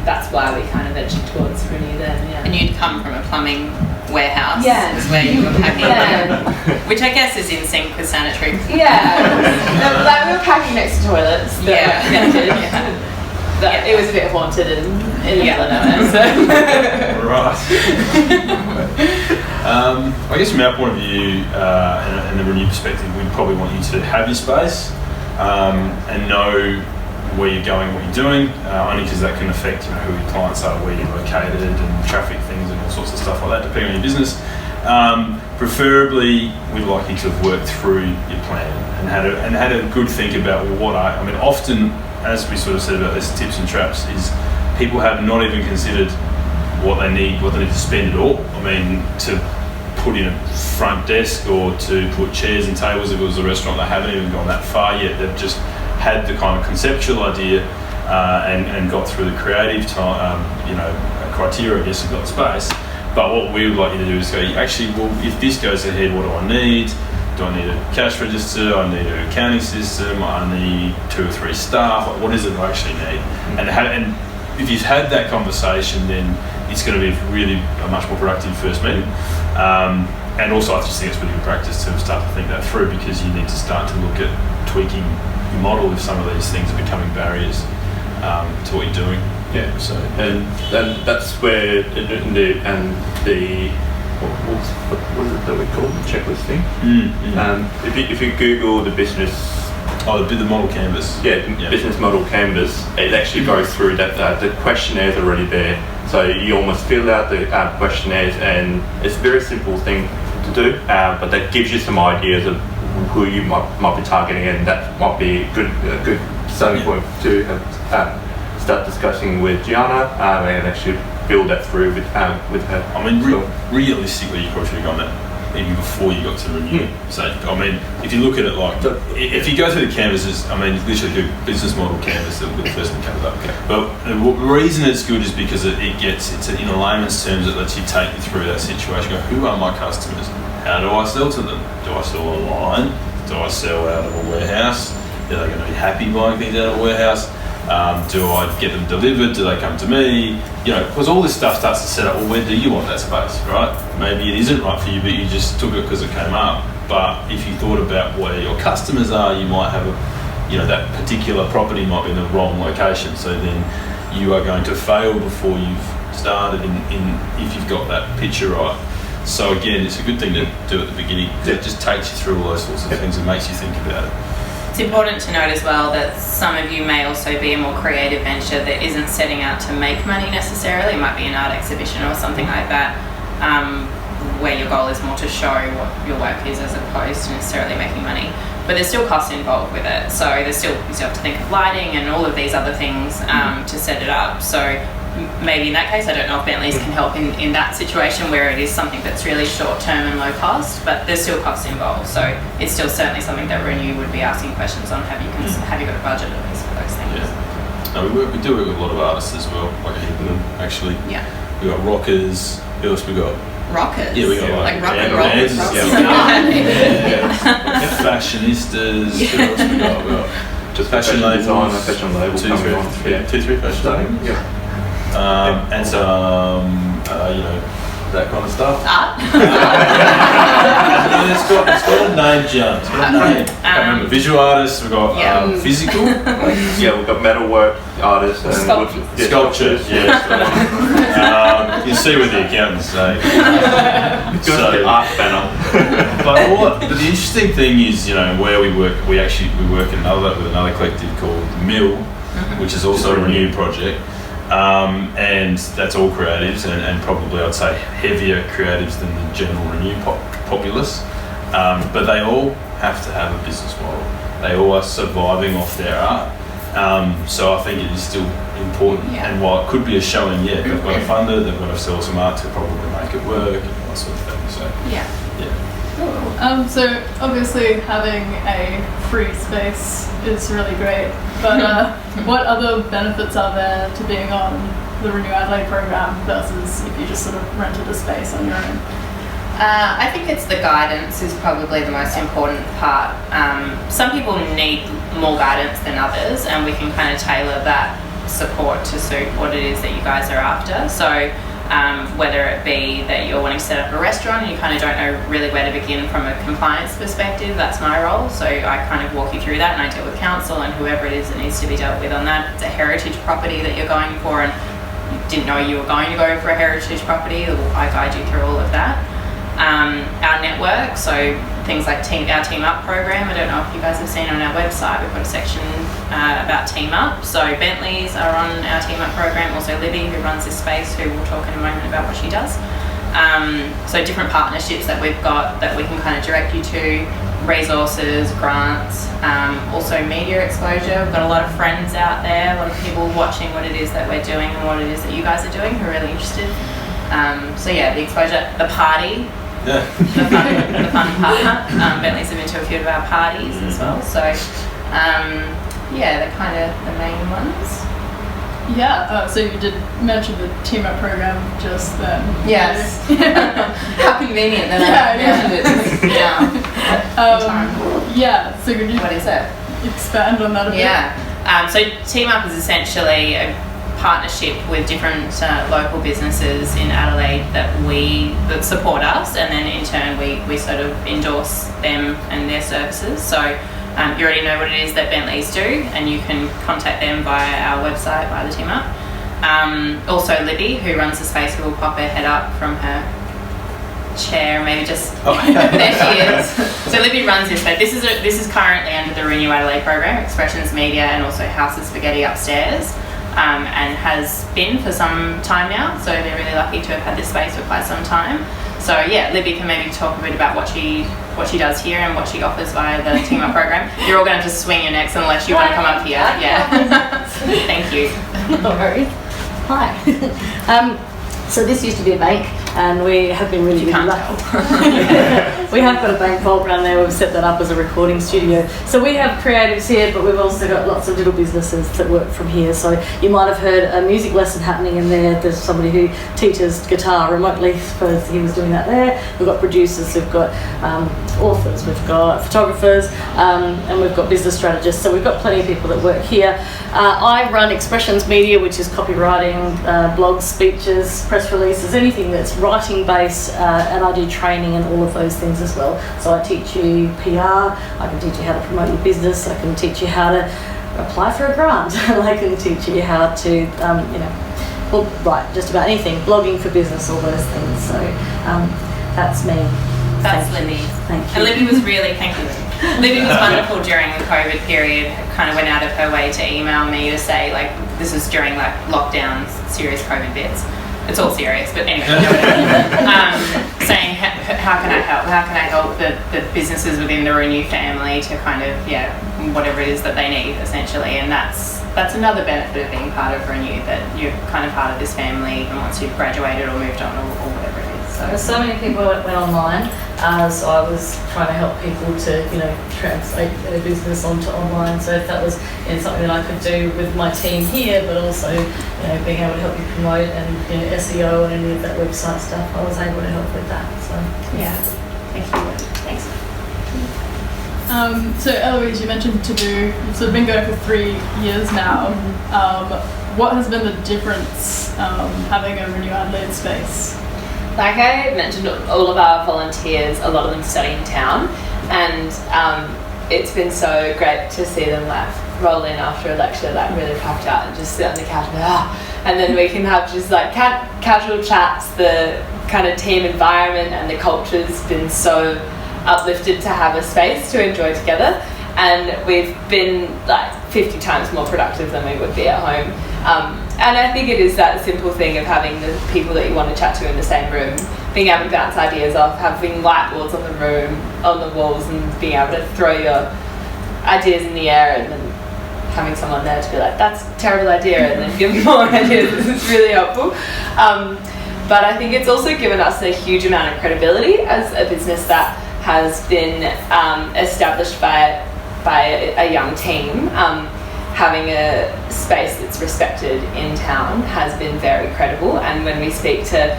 [SPEAKER 7] that's why we kind of ventured towards Renew then. Yeah.
[SPEAKER 6] And you'd come from a plumbing warehouse,
[SPEAKER 7] is
[SPEAKER 6] where you were packing, which I guess is in sync with sanitary.
[SPEAKER 7] Yeah, we were packing next to toilets. But it was a bit haunted in the middle of nowhere. So.
[SPEAKER 2] Right. I guess from our point of view and the Renew perspective, we'd probably want you to have your space and know where you're going, what you're doing, only because that can affect who your clients are, where you're located, and traffic things and all sorts of stuff like that, depending on your business. Preferably, we'd like you to have worked through your plan and had a good think about I mean, often, as we sort of said about this tips and traps, is people have not even considered what they need to spend at all. I mean, to put in a front desk or to put chairs and tables if it was a restaurant, they haven't even gone that far yet. They've just had the kind of conceptual idea and got through the creative criteria, I guess, and got space. But what we would like you to do is go, actually, well, if this goes ahead, what do I need? Do I need a cash register? I need an accounting system? I need 2 or 3 staff? What is it I actually need? And if you've had that conversation, then it's going to be really a much more productive first meeting. And also, I just think it's really good practice to start to think that through, because you need to start to look at tweaking your model if some of these things are becoming barriers to what you're doing.
[SPEAKER 4] Yeah. So and that's where what is it that we call the checklist thing? If you Google the business.
[SPEAKER 2] The model canvas.
[SPEAKER 4] Business model canvas. It actually goes through that. The questionnaires already there, so you almost fill out the questionnaires, and it's a very simple thing to do. But that gives you some ideas of who you might be targeting, and that might be a good starting point to start discussing with Gianna and actually build that through with her.
[SPEAKER 2] I mean, realistically, you probably should have gone that even before you got to Renew. So, I mean, if you look at it like, if you go through the canvases, I mean, literally do business model canvas, that will be the first thing that comes up. Okay. But the reason it's good is because it's in a layman's terms, it lets you take you through that situation. Go, who are my customers? How do I sell to them? Do I sell online? Do I sell out of a warehouse? Are they going to be happy buying things out of a warehouse? Do I get them delivered? Do they come to me? Because all this stuff starts to set up, well, where do you want that space, right? Maybe it isn't right for you, but you just took it because it came up. But if you thought about where your customers are, you might have that particular property might be in the wrong location. So then you are going to fail before you've started if you've got that picture right. So again, it's a good thing to do at the beginning. It just takes you through all those sorts of things and makes you think about it.
[SPEAKER 6] It's important to note as well that some of you may also be a more creative venture that isn't setting out to make money necessarily. It might be an art exhibition or something like that, where your goal is more to show what your work is as opposed to necessarily making money. But there's still costs involved with it. So you still have to think of lighting and all of these other things to set it up. So maybe in that case, I don't know if Bentleys can help in that situation where it is something that's really short term and low cost, but there's still costs involved. So it's still certainly something that Renew would be asking questions on. Have you got a budget at least for those things?
[SPEAKER 2] Yeah. No, we do work with a lot of artists as well, like Hidden, actually. Yeah. We got rockers. Who else we got?
[SPEAKER 6] Rockers?
[SPEAKER 2] Yeah, we got
[SPEAKER 6] like rock and roll.
[SPEAKER 2] Fashionistas. Who else we got? We got
[SPEAKER 4] just fashion label. Fashion label coming on.
[SPEAKER 2] 2-3 fashion labels.
[SPEAKER 4] Yeah.
[SPEAKER 2] And some, that kind of stuff.
[SPEAKER 6] Art?
[SPEAKER 2] It's got a name, John. It's got a name. I remember visual artists. We've got physical.
[SPEAKER 4] We've got metalwork artists and
[SPEAKER 2] sculpture. You see what the accountants say.
[SPEAKER 4] It's got the art banner.
[SPEAKER 2] But the interesting thing is, where we work. We work with another collective called Mill, which is also a Renew project. And that's all creatives and probably I'd say heavier creatives than the general Renew populace, but they all have to have a business model. They all are surviving off their art, so I think it is still important. And while it could be a showing, they've got to fund it, they've got to sell some art to probably make it work and all that sort of thing. So
[SPEAKER 5] Cool. So obviously having a free space is really great, but what other benefits are there to being on the Renew Adelaide program versus if you just sort of rented a space on your own?
[SPEAKER 6] I think it's the guidance is probably the most important part. Some people need more guidance than others, and we can kind of tailor that support to suit what it is that you guys are after. So whether it be that you're wanting to set up a restaurant and you kind of don't know really where to begin from a compliance perspective, that's my role. So I kind of walk you through that, and I deal with council and whoever it is that needs to be dealt with on that. It's a heritage property that you're going for and you didn't know you were going to go for a heritage property, I guide you through all of that. Our network, so things like our Team Up program. I don't know if you guys have seen on our website, we've got a section about Team Up. So Bentleys are on our Team Up program, also Libby, who runs this space, who we'll talk in a moment about what she does. So different partnerships that we've got that we can kind of direct you to, resources, grants, also media exposure. We've got a lot of friends out there, a lot of people watching what it is that we're doing and what it is that you guys are doing who are really interested. So yeah, the exposure, the party, the fun partner. Bentleys have been to a few of our parties as well. So yeah, they're kind of the main ones.
[SPEAKER 5] Yeah, so you did mention the team up program just then.
[SPEAKER 6] Yes. How convenient that I mentioned it.
[SPEAKER 5] Yeah, so could you
[SPEAKER 6] What is it?
[SPEAKER 5] expand on that a bit?
[SPEAKER 6] Yeah. So Team Up is essentially a partnership with different local businesses in Adelaide that support us, and then in turn we sort of endorse them and their services. So you already know what it is that Bentleys do, and you can contact them via our website, via the Team Up. Also Libby, who runs the space, who will pop her head up from her chair, maybe just there she is. So Libby runs this space. This is currently under the Renew Adelaide program, Expressions Media, and also House of Spaghetti upstairs, and has been for some time now. So they're really lucky to have had this space for quite some time. So yeah, Libby can maybe talk a bit about what she does here and what she offers via the Team Up program. You're all going to have to swing your necks unless you want to come up here. Yeah. Thank you.
[SPEAKER 8] No worries. Hi. So this used to be a bank, and we have been really lucky. We have got a bank vault around there. We've set that up as a recording studio. So we have creatives here, but we've also got lots of little businesses that work from here. So you might have heard a music lesson happening in there. There's somebody who teaches guitar remotely. Suppose he was doing that there. We've got producers. We've got authors. We've got photographers, and we've got business strategists. So we've got plenty of people that work here. I run Expressions Media, which is copywriting, blogs, speeches, press releases, anything that's writing based, and I do training and all of those things as well. So I teach you PR, I can teach you how to promote your business, I can teach you how to apply for a grant, and I can teach you how to, write just about anything, blogging for business, all those things. So that's me.
[SPEAKER 6] That's Libby.
[SPEAKER 8] Thank you.
[SPEAKER 6] And Libby was really, thank you. Libby was wonderful during the COVID period. Kind of went out of her way to email me to say, like, this is during like lockdowns, serious COVID bits. It's all serious, but anyway. Saying how can I help? How can I help the businesses within the Renew family to kind of whatever it is that they need essentially, and that's another benefit of being part of Renew, that you're kind of part of this family, and once you've graduated or moved on or whatever it is.
[SPEAKER 8] So many people went online, so I was trying to help people to translate their business onto online. So if that was something that I could do with my team here, but also being able to help you promote and SEO and any of that website stuff, I was able to help with that. So
[SPEAKER 6] yeah, thank you. Thanks.
[SPEAKER 5] So Eloise, you mentioned TABOO. You've sort of been going for 3 years now. What has been the difference having a Renew Adelaide space?
[SPEAKER 7] Like I mentioned, all of our volunteers, a lot of them study in town, and it's been so great to see them roll in after a lecture, really packed out, and just sit on the couch and then we can have just casual chats. The kind of team environment and the culture's been so uplifted to have a space to enjoy together, and we've been 50 times more productive than we would be at home. And I think it is that simple thing of having the people that you want to chat to in the same room, being able to bounce ideas off, having whiteboards on the walls, and being able to throw your ideas in the air, and then having someone there to be like, that's a terrible idea, and then give me more ideas. It's really helpful. But I think it's also given us a huge amount of credibility as a business that has been established by a young team. Having a space that's respected in town has been very credible, and when we speak to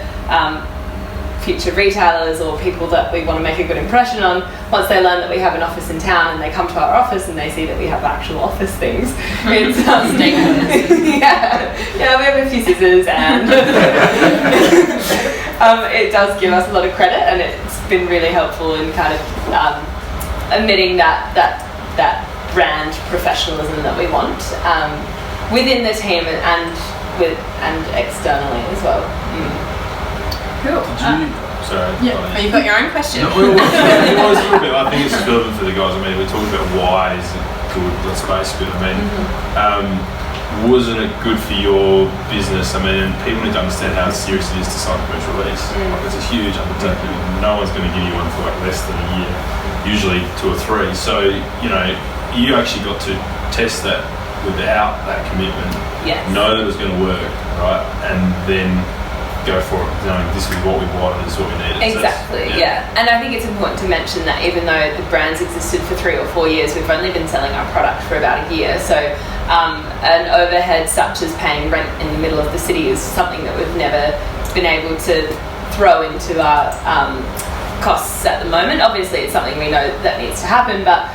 [SPEAKER 7] future retailers or people that we want to make a good impression on, once they learn that we have an office in town and they come to our office and they see that we have actual office things, it's we have a few scissors, and it does give us a lot of credit, and it's been really helpful in kind of admitting that brand professionalism that we want within the team and externally as well.
[SPEAKER 5] Cool.
[SPEAKER 2] Sorry.
[SPEAKER 6] Oh, you've got your own question.
[SPEAKER 2] No, it was a little bit. I think it's relevant for the guys. I mean, we're talking about why is it good, the space good. I mean, wasn't it good for your business? I mean, people need to understand how serious it is to sign a commercial lease. Like, it's a huge undertaking. No one's going to give you one for like less than a year, usually 2 or 3. So, you know, you actually got to test that without that commitment.
[SPEAKER 7] Yes.
[SPEAKER 2] Know that it was going to work, right? And then go for it, knowing this is what we wanted, this is what we needed.
[SPEAKER 7] Exactly, yeah. And I think it's important to mention that even though the brand's existed for 3 or 4 years, we've only been selling our product for about a year. So an overhead such as paying rent in the middle of the city is something that we've never been able to throw into our costs at the moment. Obviously, it's something we know that needs to happen, but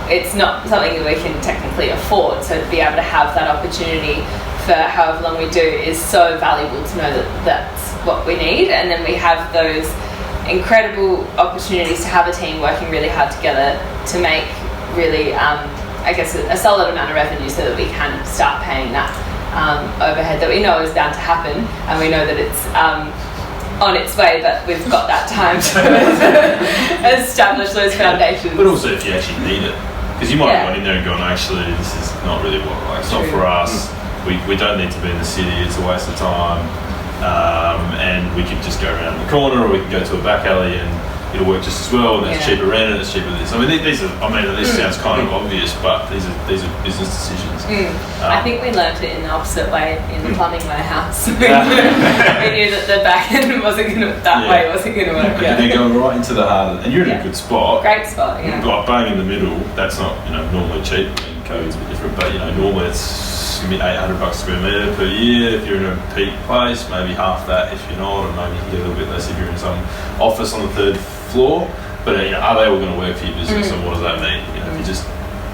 [SPEAKER 7] it's not something that we can technically afford. So to be able to have that opportunity for however long we do is so valuable to know that that's what we need. And then we have those incredible opportunities to have a team working really hard together to make really, I guess, a solid amount of revenue so that we can start paying that overhead that we know is bound to happen, and we know that it's on its way, but we've got that time to establish those foundations.
[SPEAKER 2] But also if you actually need it, because you might have gone in there and gone, actually, this is not really what, like, it's not for us. We don't need to be in the city, it's a waste of time, and we could just go around the corner, or we can go to a back alley and it'll work just as well, and it's cheaper rent and it's cheaper this. I mean, these are, I mean, this sounds kind of obvious, but these are business decisions.
[SPEAKER 7] I think we learned it in the opposite way in the plumbing warehouse. We knew that the back end wasn't going to, that way wasn't going to work.
[SPEAKER 2] Yeah. They're going right into the heart, and you're in a good spot.
[SPEAKER 7] Great spot, yeah.
[SPEAKER 2] Like bang in the middle, that's not, you know, normally cheap. I mean, COVID's a bit different, but, you know, normally it's $800 a square metre per year. If you're in a peak place, maybe half that if you're not, and maybe you can get a little bit less if you're in some office on the 3rd floor. But, you know, are they all going to work for your business, and what does that mean? You know, if you're just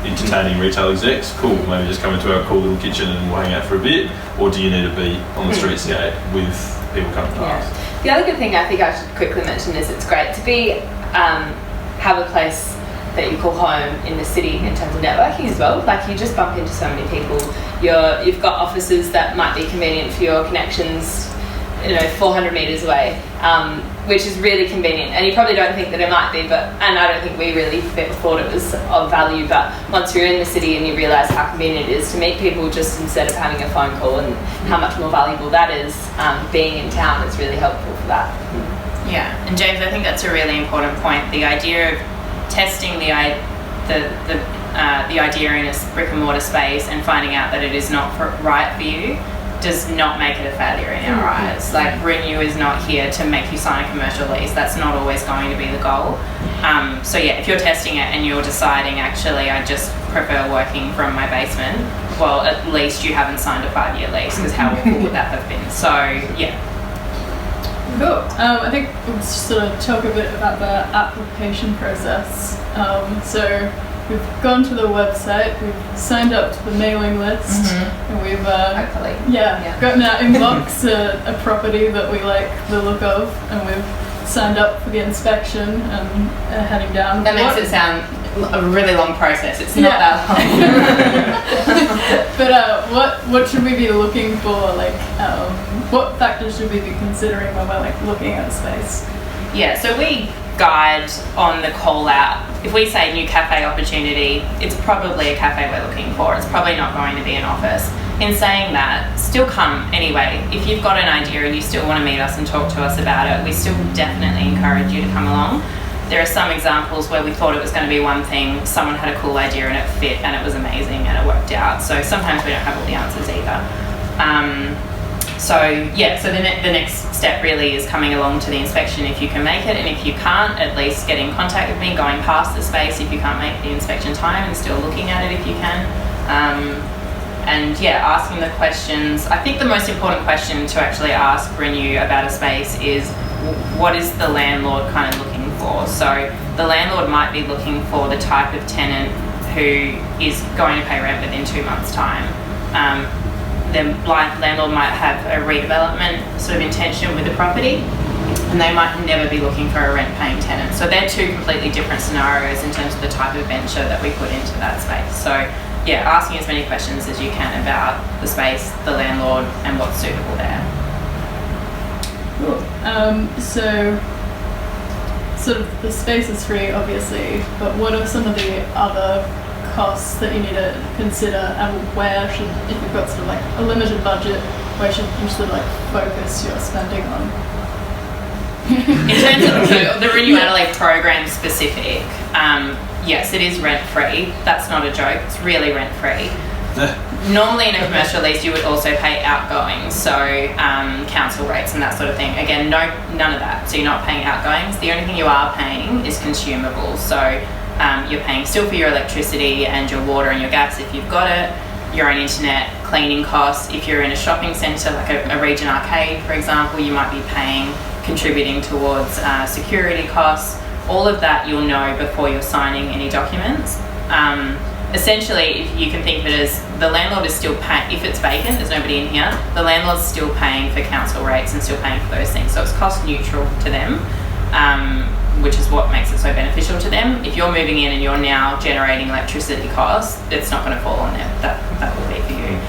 [SPEAKER 2] entertaining retail execs, cool, maybe just come into our cool little kitchen and we'll hang out for a bit, or do you need to be on the streetscape with people coming past?
[SPEAKER 7] The other good thing I think I should quickly mention is it's great to be have a place that you call home in the city in terms of networking as well. Like, you just bump into so many people. You've got offices that might be convenient for your connections, you know, 400 metres away, which is really convenient. And you probably don't think that it might be, and I don't think we really thought it was of value, but once you're in the city and you realise how convenient it is to meet people just instead of having a phone call, and how much more valuable that is, being in town is really helpful for that.
[SPEAKER 6] Yeah, and James, I think that's a really important point. The idea of testing the idea in a brick and mortar space and finding out that it is not right for you does not make it a failure in our eyes. Like, Renew is not here to make you sign a commercial lease. That's not always going to be the goal. So yeah, if you're testing it and you're deciding, actually, I just prefer working from my basement, well, at least you haven't signed a 5-year lease, because how awful would that have been? So yeah.
[SPEAKER 5] Cool. I think we'll sort of talk a bit about the application process. So we've gone to the website, we've signed up to the mailing list, and we've
[SPEAKER 7] hopefully
[SPEAKER 5] gotten our inbox a property that we like the look of, and we've signed up for the inspection and heading down.
[SPEAKER 6] That makes it sound a really long process. It's not that long.
[SPEAKER 5] But what should we be looking for? Like, what factors should we be considering when we're like looking at a space?
[SPEAKER 6] Yeah, so we guide on the call out. If we say new cafe opportunity, it's probably a cafe we're looking for. It's probably not going to be an office. In saying that, still come anyway. If you've got an idea and you still want to meet us and talk to us about it, we still definitely encourage you to come along. There are some examples where we thought it was going to be one thing, someone had a cool idea and it fit and it was amazing and it worked out. So sometimes we don't have all the answers either. So the next step really is coming along to the inspection if you can make it, and if you can't, at least get in contact with me, going past the space if you can't make the inspection time, and still looking at it if you can. Asking the questions. I think the most important question to actually ask Renew about a space is, what is the landlord kind of looking for? So the landlord might be looking for the type of tenant who is going to pay rent within 2 months' time. The landlord might have a redevelopment sort of intention with the property, and they might never be looking for a rent-paying tenant. So they're two completely different scenarios in terms of the type of venture that we put into that space. So yeah, asking as many questions as you can about the space, the landlord, and what's suitable there.
[SPEAKER 5] Cool. So sort of the space is free, obviously, but what are some of the other costs that you need to consider, and where should, if you've got sort of like a limited budget, where should you sort of like focus your spending on?
[SPEAKER 6] In terms of the Renew Adelaide program specific, yes, it is rent-free. That's not a joke. It's really rent-free. Normally in a commercial lease you would also pay outgoings, so council rates and that sort of thing. Again, none of that. So you're not paying outgoings. The only thing you are paying is consumables. So you're paying still for your electricity and your water and your gas if you've got it, your own internet, cleaning costs. If you're in a shopping centre like a Region Arcade, for example, you might be contributing towards security costs. All of that you'll know before you're signing any documents. Essentially, if you can think of it as the landlord is still paying, if it's vacant, there's nobody in here, the landlord's still paying for council rates and still paying for those things. So it's cost neutral to them, which is what makes it so beneficial to them. If you're moving in and you're now generating electricity costs, it's not going to fall on them. That will be for you.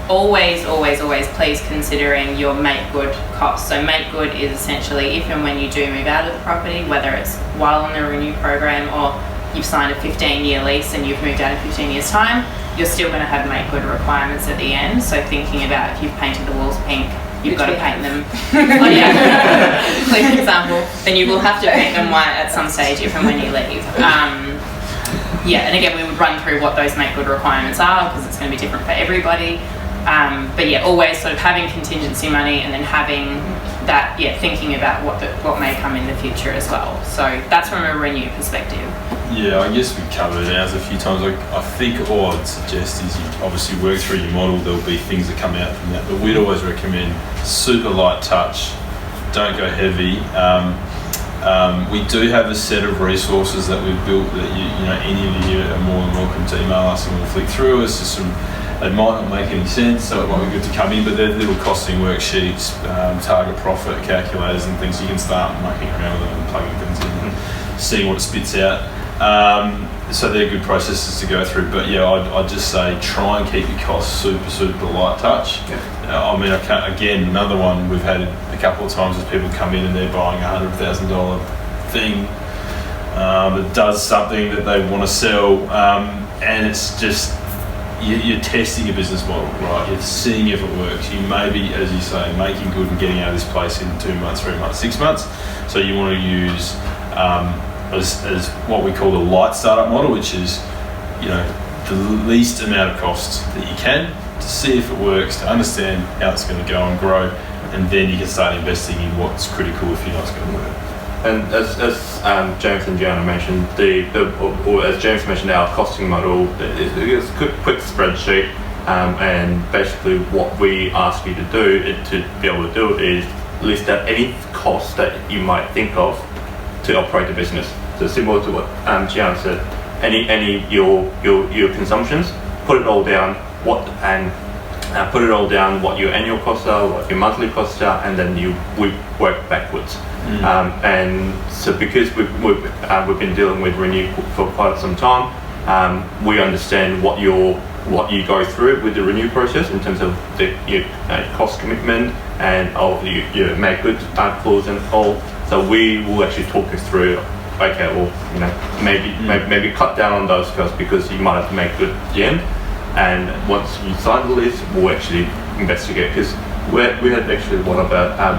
[SPEAKER 6] Always, please considering your make good costs. So make good is essentially if and when you do move out of the property, whether it's while on the Renew program or you've signed a 15-year lease and you've moved out in 15 years' time, you're still going to have make good requirements at the end. So thinking about if you've painted the walls pink, you've got to paint them. Oh yeah, clear example. Then you will have to paint them white at some stage if and when you leave. Yeah, and again, we would run through what those make good requirements are because it's going to be different for everybody. But yeah, always sort of having contingency money and then having that, thinking about what may come in the future as well. So that's from a Renew perspective.
[SPEAKER 2] Yeah, I guess we covered ours a few times. I think all I'd suggest is you obviously work through your model. There'll be things that come out from that, but we'd always recommend super light touch. Don't go heavy. We do have a set of resources that we've built that any of you are more than welcome to email us and we'll flick through. It's just they might not make any sense, so it might be good to come in, but they're little costing worksheets, target profit calculators and things. You can start mucking around with them and plugging things in and seeing what it spits out. So they're good processes to go through, but yeah, I'd just say try and keep your costs super light touch. I mean, again, another one we've had a couple of times is people come in and they're buying $100,000 thing that does something that they want to sell, and it's just you're testing a business model, right? You're seeing if it works. You may be, as you say, making good and getting out of this place in 2 months, 3 months, 6 months. So you want to use as what we call the light startup model, which is the least amount of cost that you can to see if it works, to understand how it's going to go and grow, and then you can start investing in what's critical if you know it's going to work.
[SPEAKER 4] And as James and Gianna mentioned, or as James mentioned, our costing model is a quick spreadsheet, and basically what we ask you to do to be able to do it is list out any costs that you might think of to operate the business. So similar to what Gianna said, any your consumptions, put it all down. Put it all down. What your annual costs are, what your monthly costs are, and then we work backwards. And so because we've been dealing with Renew for quite some time, we understand what you go through with the Renew process in terms of your cost commitment and your make good clause and all. So we will actually talk you through. Okay, well, maybe cut down on those costs because you might have to make good at the end. And once you sign the lease, we'll actually investigate, because we had actually one of our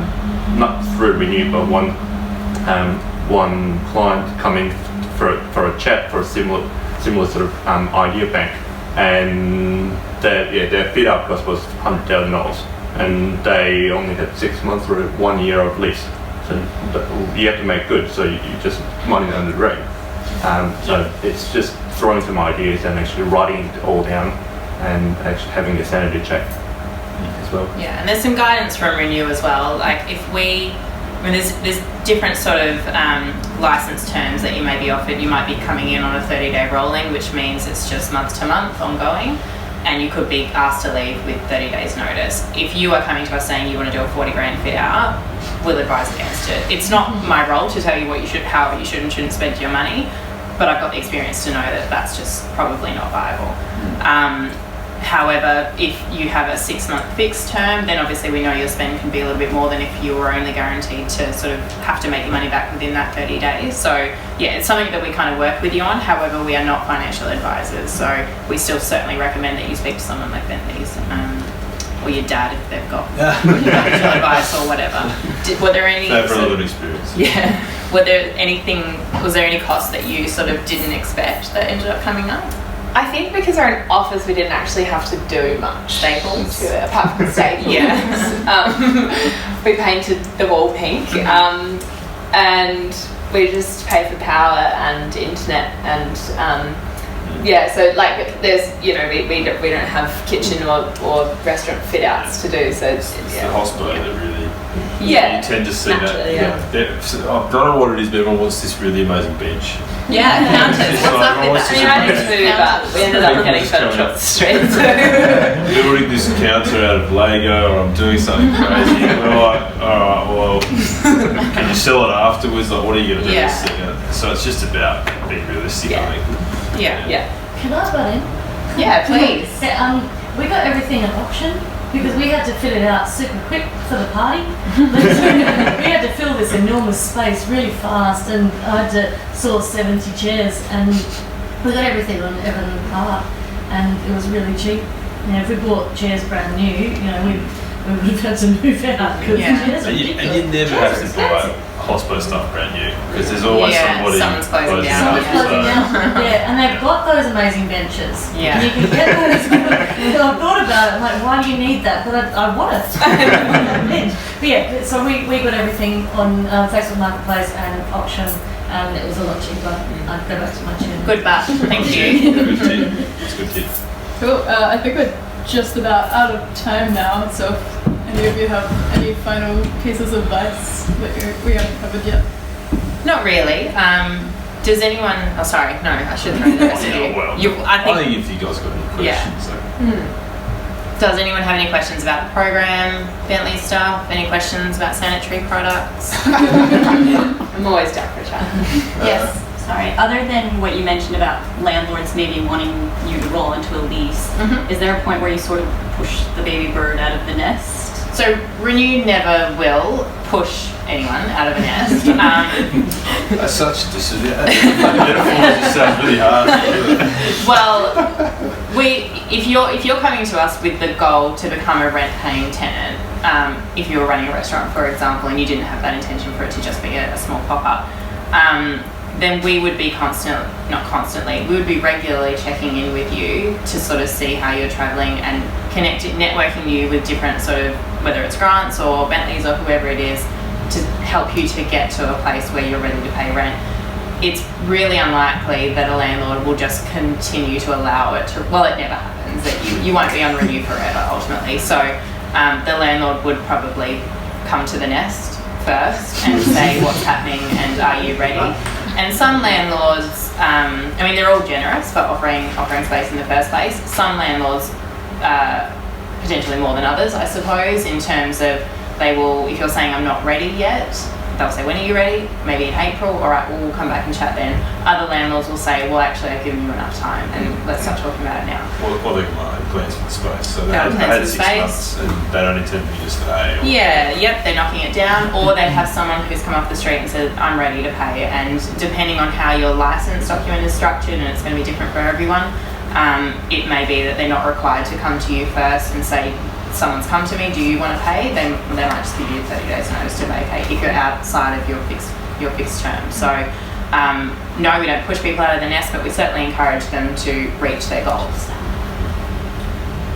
[SPEAKER 4] not through Renew, but one client come in for a chat for a similar sort of idea bank, and their fit out cost was $100,000, and they only had 6 months or 1 year of lease. So you have to make good, so you just money under the rate. So it's just throwing some ideas and actually writing it all down and actually having a sanity check as well.
[SPEAKER 6] Yeah, and there's some guidance from Renew as well. Like there's different sort of license terms that you may be offered. You might be coming in on a 30-day rolling, which means it's just month to month ongoing, and you could be asked to leave with 30 days notice. If you are coming to us saying you want to do a 40 grand fit out, we'll advise against it. It's not my role to tell you how you should and shouldn't spend your money, but I've got the experience to know that that's just probably not viable. However, if you have a 6-month fixed term, then obviously we know your spend can be a little bit more than if you were only guaranteed to sort of have to make your money back within that 30 days. So yeah, it's something that we kind of work with you on. However, we are not financial advisors, so we still certainly recommend that you speak to someone like Bentleys, or your dad if they've got financial advice or whatever. Were there any?
[SPEAKER 2] They have relevant experience.
[SPEAKER 6] Yeah. Was there any cost that you sort of didn't expect that ended up coming up?
[SPEAKER 7] I think because we're in office, we didn't actually have to do much
[SPEAKER 6] Staples
[SPEAKER 7] to it, apart from staples. We painted the wall pink, and we just pay for power and internet and so like there's we don't have kitchen or restaurant fit outs to do, so
[SPEAKER 2] it's the hospital that really you tend to see
[SPEAKER 7] naturally,
[SPEAKER 2] that. I don't know what it is, but everyone wants this really amazing bench.
[SPEAKER 6] Yeah, counters. What's up with that?
[SPEAKER 7] I mean, I did too, but we ended up getting Photoshop straight.
[SPEAKER 2] Building this counter out of Lego, or I'm doing something crazy. We're like, alright, well, can you sell it afterwards? Like, what are you going to do?
[SPEAKER 6] Yeah.
[SPEAKER 2] This thing? So it's just about being realistic, I think.
[SPEAKER 6] Yeah.
[SPEAKER 8] Can I butt in?
[SPEAKER 6] Yeah, please.
[SPEAKER 8] We got everything at auction because we had to fit it out super quick for the party. We had to fill this enormous space really fast, and I had to source 70 chairs, and we got everything on Evan Park, and it was really cheap. If we bought chairs brand new, we would have had to move out because the chairs are ridiculous.
[SPEAKER 2] And you never have to buy hospital stuff brand new because there's always
[SPEAKER 6] someone's closing down.
[SPEAKER 8] And they've got those amazing benches.
[SPEAKER 6] Yeah.
[SPEAKER 8] And you can get those. I've thought about it. I'm like, why do you need that? But I want it. But so we got everything on Facebook Marketplace and auction, and it was a lot cheaper. I'd go back to my chair.
[SPEAKER 6] Good bat. Thank you.
[SPEAKER 2] Good tip. It's a good tip.
[SPEAKER 5] Cool. I think we're just about out of time now, so if any of you have any final pieces of advice that we haven't covered yet?
[SPEAKER 6] Not really. Does anyone? Oh, sorry. No, I should throw the rest of you.
[SPEAKER 2] Well, I think if you guys got any questions.
[SPEAKER 6] Does anyone have any questions about the program, Bentley stuff? Any questions about sanitary products?
[SPEAKER 7] I'm always down for a chat.
[SPEAKER 6] Yes.
[SPEAKER 9] Sorry, other than what you mentioned about landlords maybe wanting you to roll into a lease, is there a point where you sort of push the baby bird out of the nest?
[SPEAKER 6] So Renew never will push anyone out of a nest.
[SPEAKER 2] That's such a decision. It sounds really hard.
[SPEAKER 6] Well, if you're coming to us with the goal to become a rent-paying tenant, if you were running a restaurant, for example, and you didn't have that intention for it to just be a small pop-up, then we would be we would be regularly checking in with you to sort of see how you're travelling and networking you with different sort of, whether it's grants or Bentleys or whoever it is, to help you to get to a place where you're ready to pay rent. It's really unlikely that a landlord will just continue to allow it to, well, it never happens, that you won't be on Renew forever ultimately. So the landlord would probably come to the nest first and say what's happening and are you ready? And some landlords, they're all generous for offering space in the first place. Some landlords, potentially more than others, I suppose, in terms of they will, if you're saying I'm not ready yet, they'll say, when are you ready? Maybe in April, all right, we'll come back and chat then. Other landlords will say, well, actually, I've given you enough time and let's start talking about it now.
[SPEAKER 2] Or they have plans for the space. So they
[SPEAKER 6] have
[SPEAKER 2] had 6 months and they don't intend for you to stay.
[SPEAKER 6] They're knocking it down. Or they have someone who's come off the street and said, I'm ready to pay. And depending on how your license document is structured, and it's going to be different for everyone, it may be that they're not required to come to you first and say, someone's come to me, do you want to pay? Then they might just give you 30 days notice to vacate if you're outside of your fixed term. So no, we don't push people out of the nest, but we certainly encourage them to reach their goals.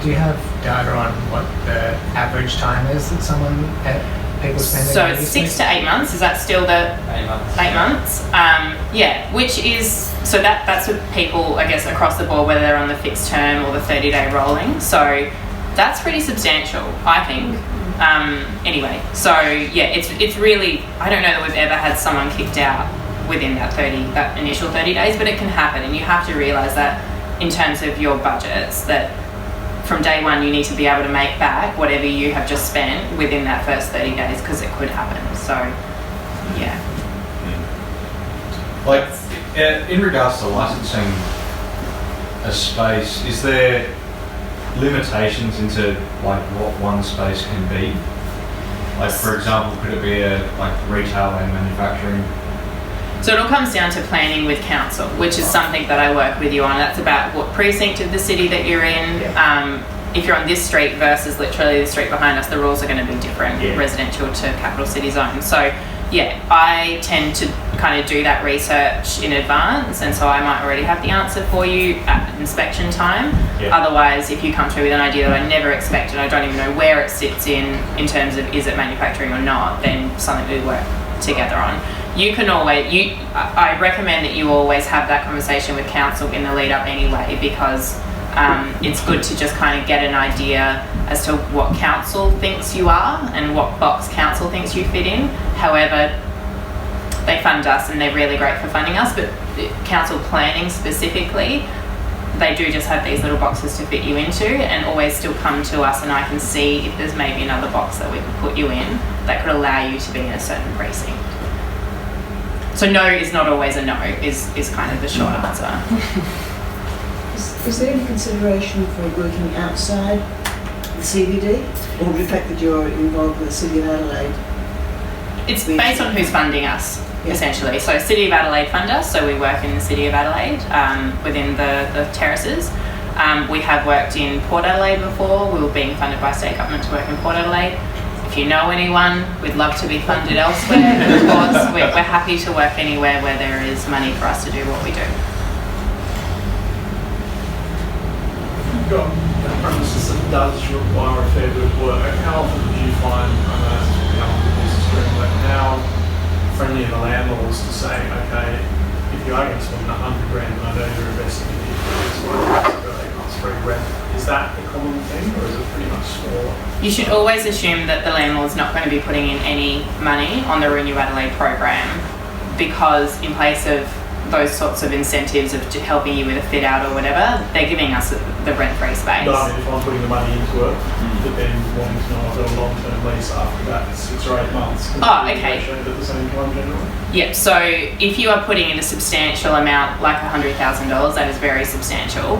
[SPEAKER 10] Do you have data on what the average time is that people spend?
[SPEAKER 6] So it's 6 to 8 months. Is that still the
[SPEAKER 3] 8 months?
[SPEAKER 6] 8 months. Which is, so that's with people, I guess, across the board, whether they're on the fixed term or the 30-day rolling. So that's pretty substantial, I think. Anyway, so it's really, I don't know that we've ever had someone kicked out within that initial 30 days, but it can happen, and you have to realise that in terms of your budgets, that from day one you need to be able to make back whatever you have just spent within that first 30 days, because it could happen. So, yeah.
[SPEAKER 11] Like, in regards to licensing a space, is there limitations into like what one space can be? Like for example, could it be a like retail and manufacturing?
[SPEAKER 6] So it all comes down to planning with council, which is something that I work with you on. That's about what precinct of the city that you're in. If you're on this street versus literally the street behind us, the rules are going to be different, residential to capital city zone. So yeah, I tend to kind of do that research in advance, and so I might already have the answer for you at inspection time. Otherwise, if you come to me with an idea that I never expected, I don't even know where it sits in terms of is it manufacturing or not, then something we work together on. You can always, I recommend that you always have that conversation with council in the lead up anyway, because it's good to just kind of get an idea as to what council thinks you are and what box council thinks you fit in. However, they fund us and they're really great for funding us, but council planning specifically, they do just have these little boxes to fit you into, and always still come to us and I can see if there's maybe another box that we could put you in that could allow you to be in a certain precinct. So no is not always a no, is kind of the short answer.
[SPEAKER 12] Is there any consideration for working outside the CBD, or the fact that you're involved with the City of Adelaide?
[SPEAKER 6] It's based on who's funding us, essentially. So City of Adelaide fund us, so we work in the City of Adelaide within the terraces. We have worked in Port Adelaide before. We were being funded by state government to work in Port Adelaide. If you know anyone, we'd love to be funded elsewhere. Of course, we're happy to work anywhere where there is money for us to do what we do.
[SPEAKER 13] You've got a premises that does require a fair bit of work. How often do you find, I know this is how the business doing, but how friendly are the landlords to say, okay, if you are going to spend $100,000 and I know you're investing in it, it's 8 months free rent, is that a common thing, or is it pretty much smaller?
[SPEAKER 6] You should always assume that the landlord's not going to be putting in any money on the Renew Adelaide program, because in place of those sorts of incentives of helping you with a fit out or whatever, they're giving us the rent-free space.
[SPEAKER 13] No, I mean, if I'm putting the money into it, but then wanting to know I've got a long-term lease after that 6 or 8 months.
[SPEAKER 6] Oh, okay.
[SPEAKER 13] At the same time, generally.
[SPEAKER 6] Yep. So if you are putting in a substantial amount, like $100,000, that is very substantial.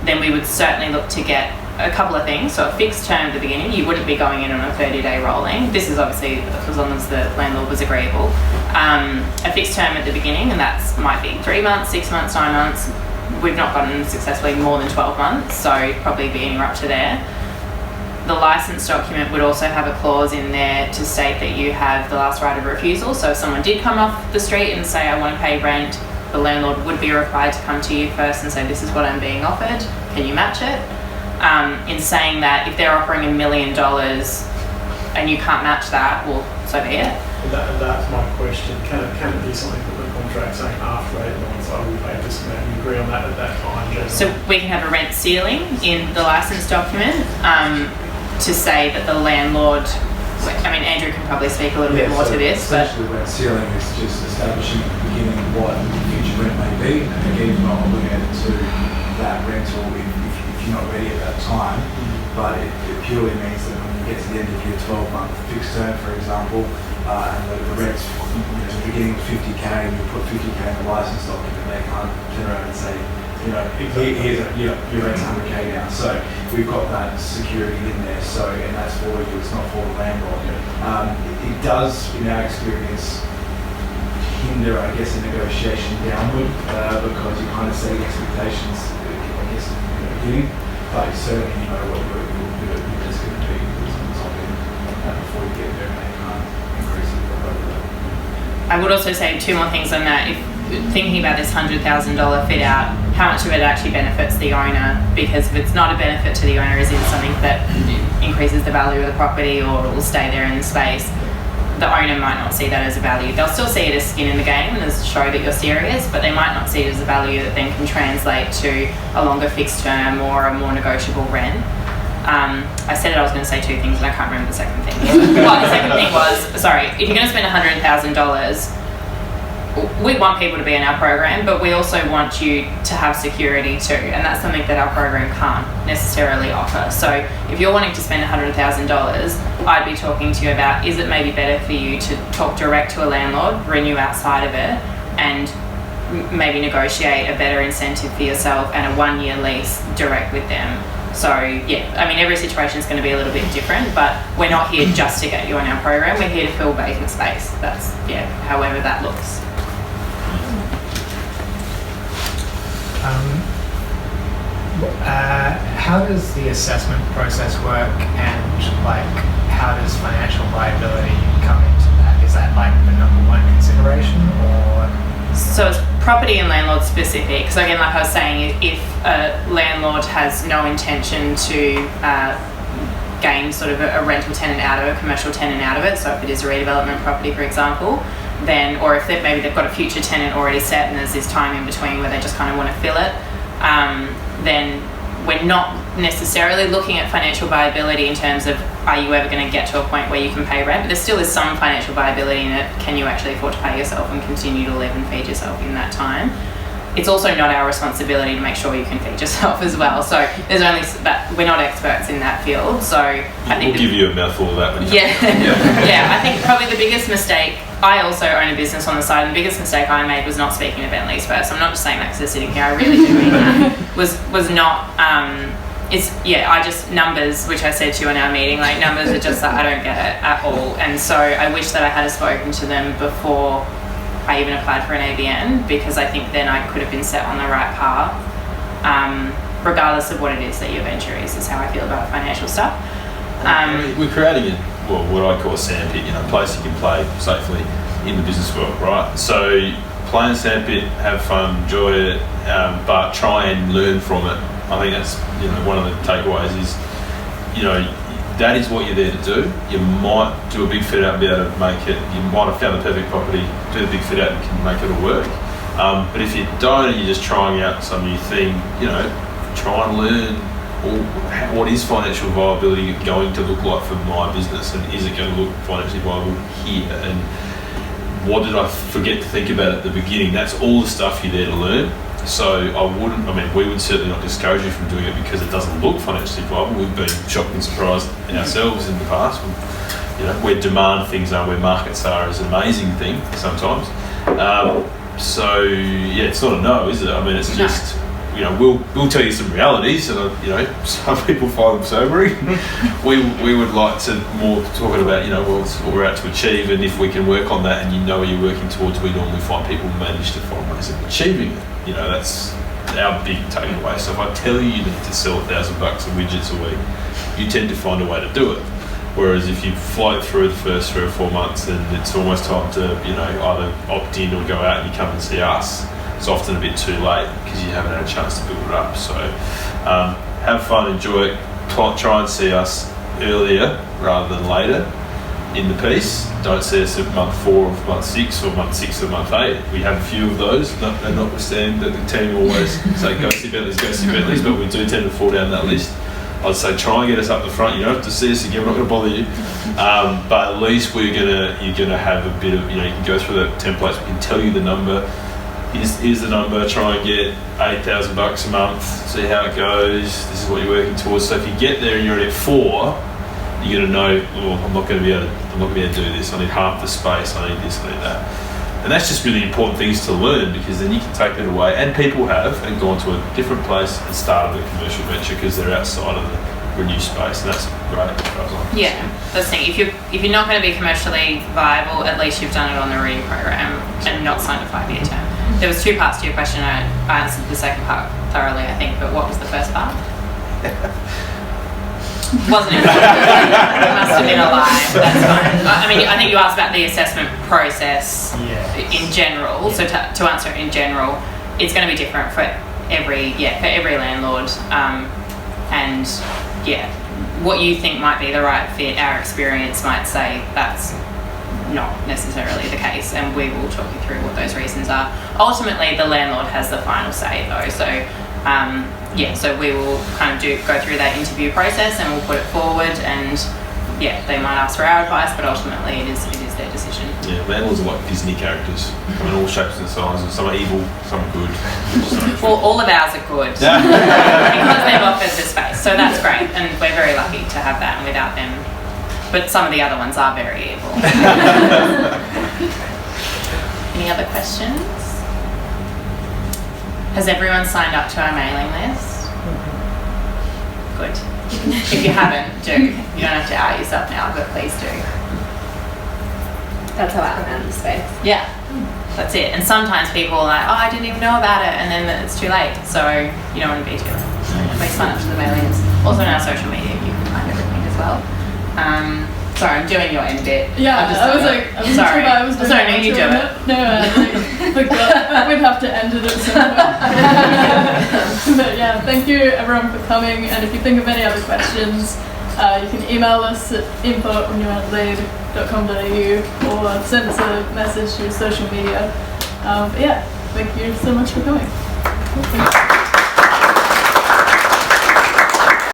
[SPEAKER 6] Then we would certainly look to get a couple of things. So a fixed term at the beginning, you wouldn't be going in on a 30-day rolling. This is obviously as long as the landlord was agreeable. A fixed term at the beginning, and that might be 3 months, 6 months, 9 months. We've not gotten successfully more than 12 months, so probably be anywhere up to there. The license document would also have a clause in there to state that you have the last right of refusal. So if someone did come off the street and say, I want to pay rent, the landlord would be required to come to you first and say, this is what I'm being offered, can you match it? In saying that, if they're offering $1 million and you can't match that, well, so be it.
[SPEAKER 13] That's my question. Can it be something that the contract saying after 8 months I will pay this amount? You agree on that at that time? Generally?
[SPEAKER 6] So we can have a rent ceiling in the license document to say that the landlord, I mean, Andrew can probably speak a little bit more to this.
[SPEAKER 1] Essentially, rent ceiling is just establishing at the beginning what future rent may be, and again, you're not obligated to that rental if you're not ready at that time, but it purely means that when you get to the end of your 12-month fixed term, for example, and the rent's beginning with 50k and you put 50k in the license document, they can't turn around and say, here's your rent's 100k now. So we've got that security in there. So, and that's for you. It's not for the landlord. It does, in our experience, hinder, I guess, a negotiation downward because you kind of set expectations, I guess, in the beginning. But certainly you know what your risk going to be on the top end before you get there, and they can't increase it over that.
[SPEAKER 6] I would also say 2 more things on that. If thinking about this $100,000 fit out, how much of it actually benefits the owner? Because if it's not a benefit to the owner, is it something that increases the value of the property or it will stay there in the space, the owner might not see that as a value. They'll still see it as skin in the game and as show that you're serious, but they might not see it as a value that then can translate to a longer fixed term or a more negotiable rent. I said I was going to say 2 things and I can't remember the second thing. Well, the second thing was, sorry, if you're going to spend $100,000, we want people to be in our program, but we also want you to have security too, and that's something that our program can't necessarily offer. So if you're wanting to spend $100,000, I'd be talking to you about, is it maybe better for you to talk direct to a landlord, renew outside of it, and maybe negotiate a better incentive for yourself and a 1-year lease direct with them, So yeah, I mean every situation is going to be a little bit different, but we're not here just to get you on our program. We're here to fill vacant space. That's however that looks.
[SPEAKER 10] How does the assessment process work, and how does financial viability come into that? Is that the number one consideration, or?
[SPEAKER 6] So it's property and landlord specific. So again, like I was saying, if a landlord has no intention to gain sort of a rental tenant out of it, a commercial tenant out of it, so if it is a redevelopment property, for example, then, or if maybe they've got a future tenant already set and there's this time in between where they just kind of want to fill it, then we're not necessarily looking at financial viability in terms of are you ever going to get to a point where you can pay rent, but there still is some financial viability in it. Can you actually afford to pay yourself and continue to live and feed yourself in that time? It's also not our responsibility to make sure you can feed yourself as well. So there's only that we're not experts in that field. So I think
[SPEAKER 2] we'll give you a mouthful of that when you
[SPEAKER 6] I think probably the biggest mistake. I also own a business on the side, and the biggest mistake I made was not speaking to Bentleys first. I'm not just saying that because they're sitting here. I really do mean that. Was not. I just numbers, which I said to you in our meeting. Numbers are just I don't get it at all, and so I wish that I had spoken to them before I even applied for an ABN, because I think then I could have been set on the right path, regardless of what it is that your venture is how I feel about financial stuff.
[SPEAKER 2] We're creating what I call a sandpit, a place you can play safely in the business world, right? So play in sandpit, have fun, enjoy it, but try and learn from it. I think that's one of the takeaways is, that is what you're there to do. You might do a big fit out and be able to make it. You might have found the perfect property, do the big fit out and can make it all work. But if you don't and you're just trying out some new thing, try and learn what is financial viability going to look like for my business, and is it going to look financially viable here? And what did I forget to think about at the beginning? That's all the stuff you're there to learn. So we would certainly not discourage you from doing it because it doesn't look financially viable. We've been shocked and surprised in ourselves in the past. Where demand things are, where markets are, is an amazing thing sometimes. It's not a no, is it? It's just, we'll tell you some realities, and some people find them sobering. we would like to more talking about, what we're out to achieve, and if we can work on that, and what you're working towards, we normally find people manage to find ways of achieving it. That's our big takeaway. So if I tell you need to sell $1,000 of widgets a week, you tend to find a way to do it. Whereas if you float through the first 3 or 4 months, then it's almost time to, either opt in or go out and you come and see us. It's often a bit too late because you haven't had a chance to build it up. So have fun, enjoy it, try and see us earlier rather than later in the piece. Don't see us at month 4 of month 6 or month 6 of month 8. We have a few of those, and notwithstanding that the team always say go see Bentleys, but we do tend to fall down that list. I'd say try and get us up the front. You don't have to see us again, we're not going to bother you. But at least you're gonna have a bit of, you can go through the templates, we can tell you the number. Here's the number, try and get $8,000 a month, see how it goes, this is what you're working towards. So if you get there and you're at 4, you're going to know, I'm not going to be able to do this, I need half the space, I need this, I need that. And that's just really important things to learn, because then you can take it away, and people have, and gone to a different place and started a commercial venture because they're outside of the Renew space, and that's great as far as I'm concerned.
[SPEAKER 6] Yeah, that's the thing. If you're not going to be commercially viable, at least you've done it on the Renew program and not signed a 5-year term. There was 2 parts to your question. I answered the second part thoroughly, I think, but what was the first part? Wasn't it? It must have been a lie. That's fine. I think you asked about the assessment process in general. So to answer it in general, it's going to be different for every landlord. What you think might be the right fit, our experience might say that's not necessarily the case, and we will talk you through what those reasons are. Ultimately, the landlord has the final say, though. So we will kind of go through that interview process, and we'll put it forward, and they might ask for our advice, but ultimately it is their decision.
[SPEAKER 2] Yeah, landlords are like Disney characters. All shapes and sizes. Some are evil, some are good.
[SPEAKER 6] Well, all of ours are good because they've offered the space, so that's great, and we're very lucky to have that. And without them, but some of the other ones are very evil. Any other questions? Has everyone signed up to our mailing list? could. If you haven't, do. You don't have to out yourself now, but please do.
[SPEAKER 7] That's how I found the space.
[SPEAKER 6] Yeah, that's it. And sometimes people are like, oh, I didn't even know about it, and then it's too late. So you don't want to be too late. So please sign up to the mailings. Also on our social media, you can find everything as well. Sorry, I'm doing your end bit.
[SPEAKER 5] Yeah, I was like, I'm sorry. I was
[SPEAKER 6] sorry, no, you do it.
[SPEAKER 5] No, I forgot. We'd have to end it at some point. But yeah, thank you everyone for coming. And if you think of any other questions, you can email us at info@renewadelaide.com.au or send us a message through social media. But yeah, thank you so much for coming.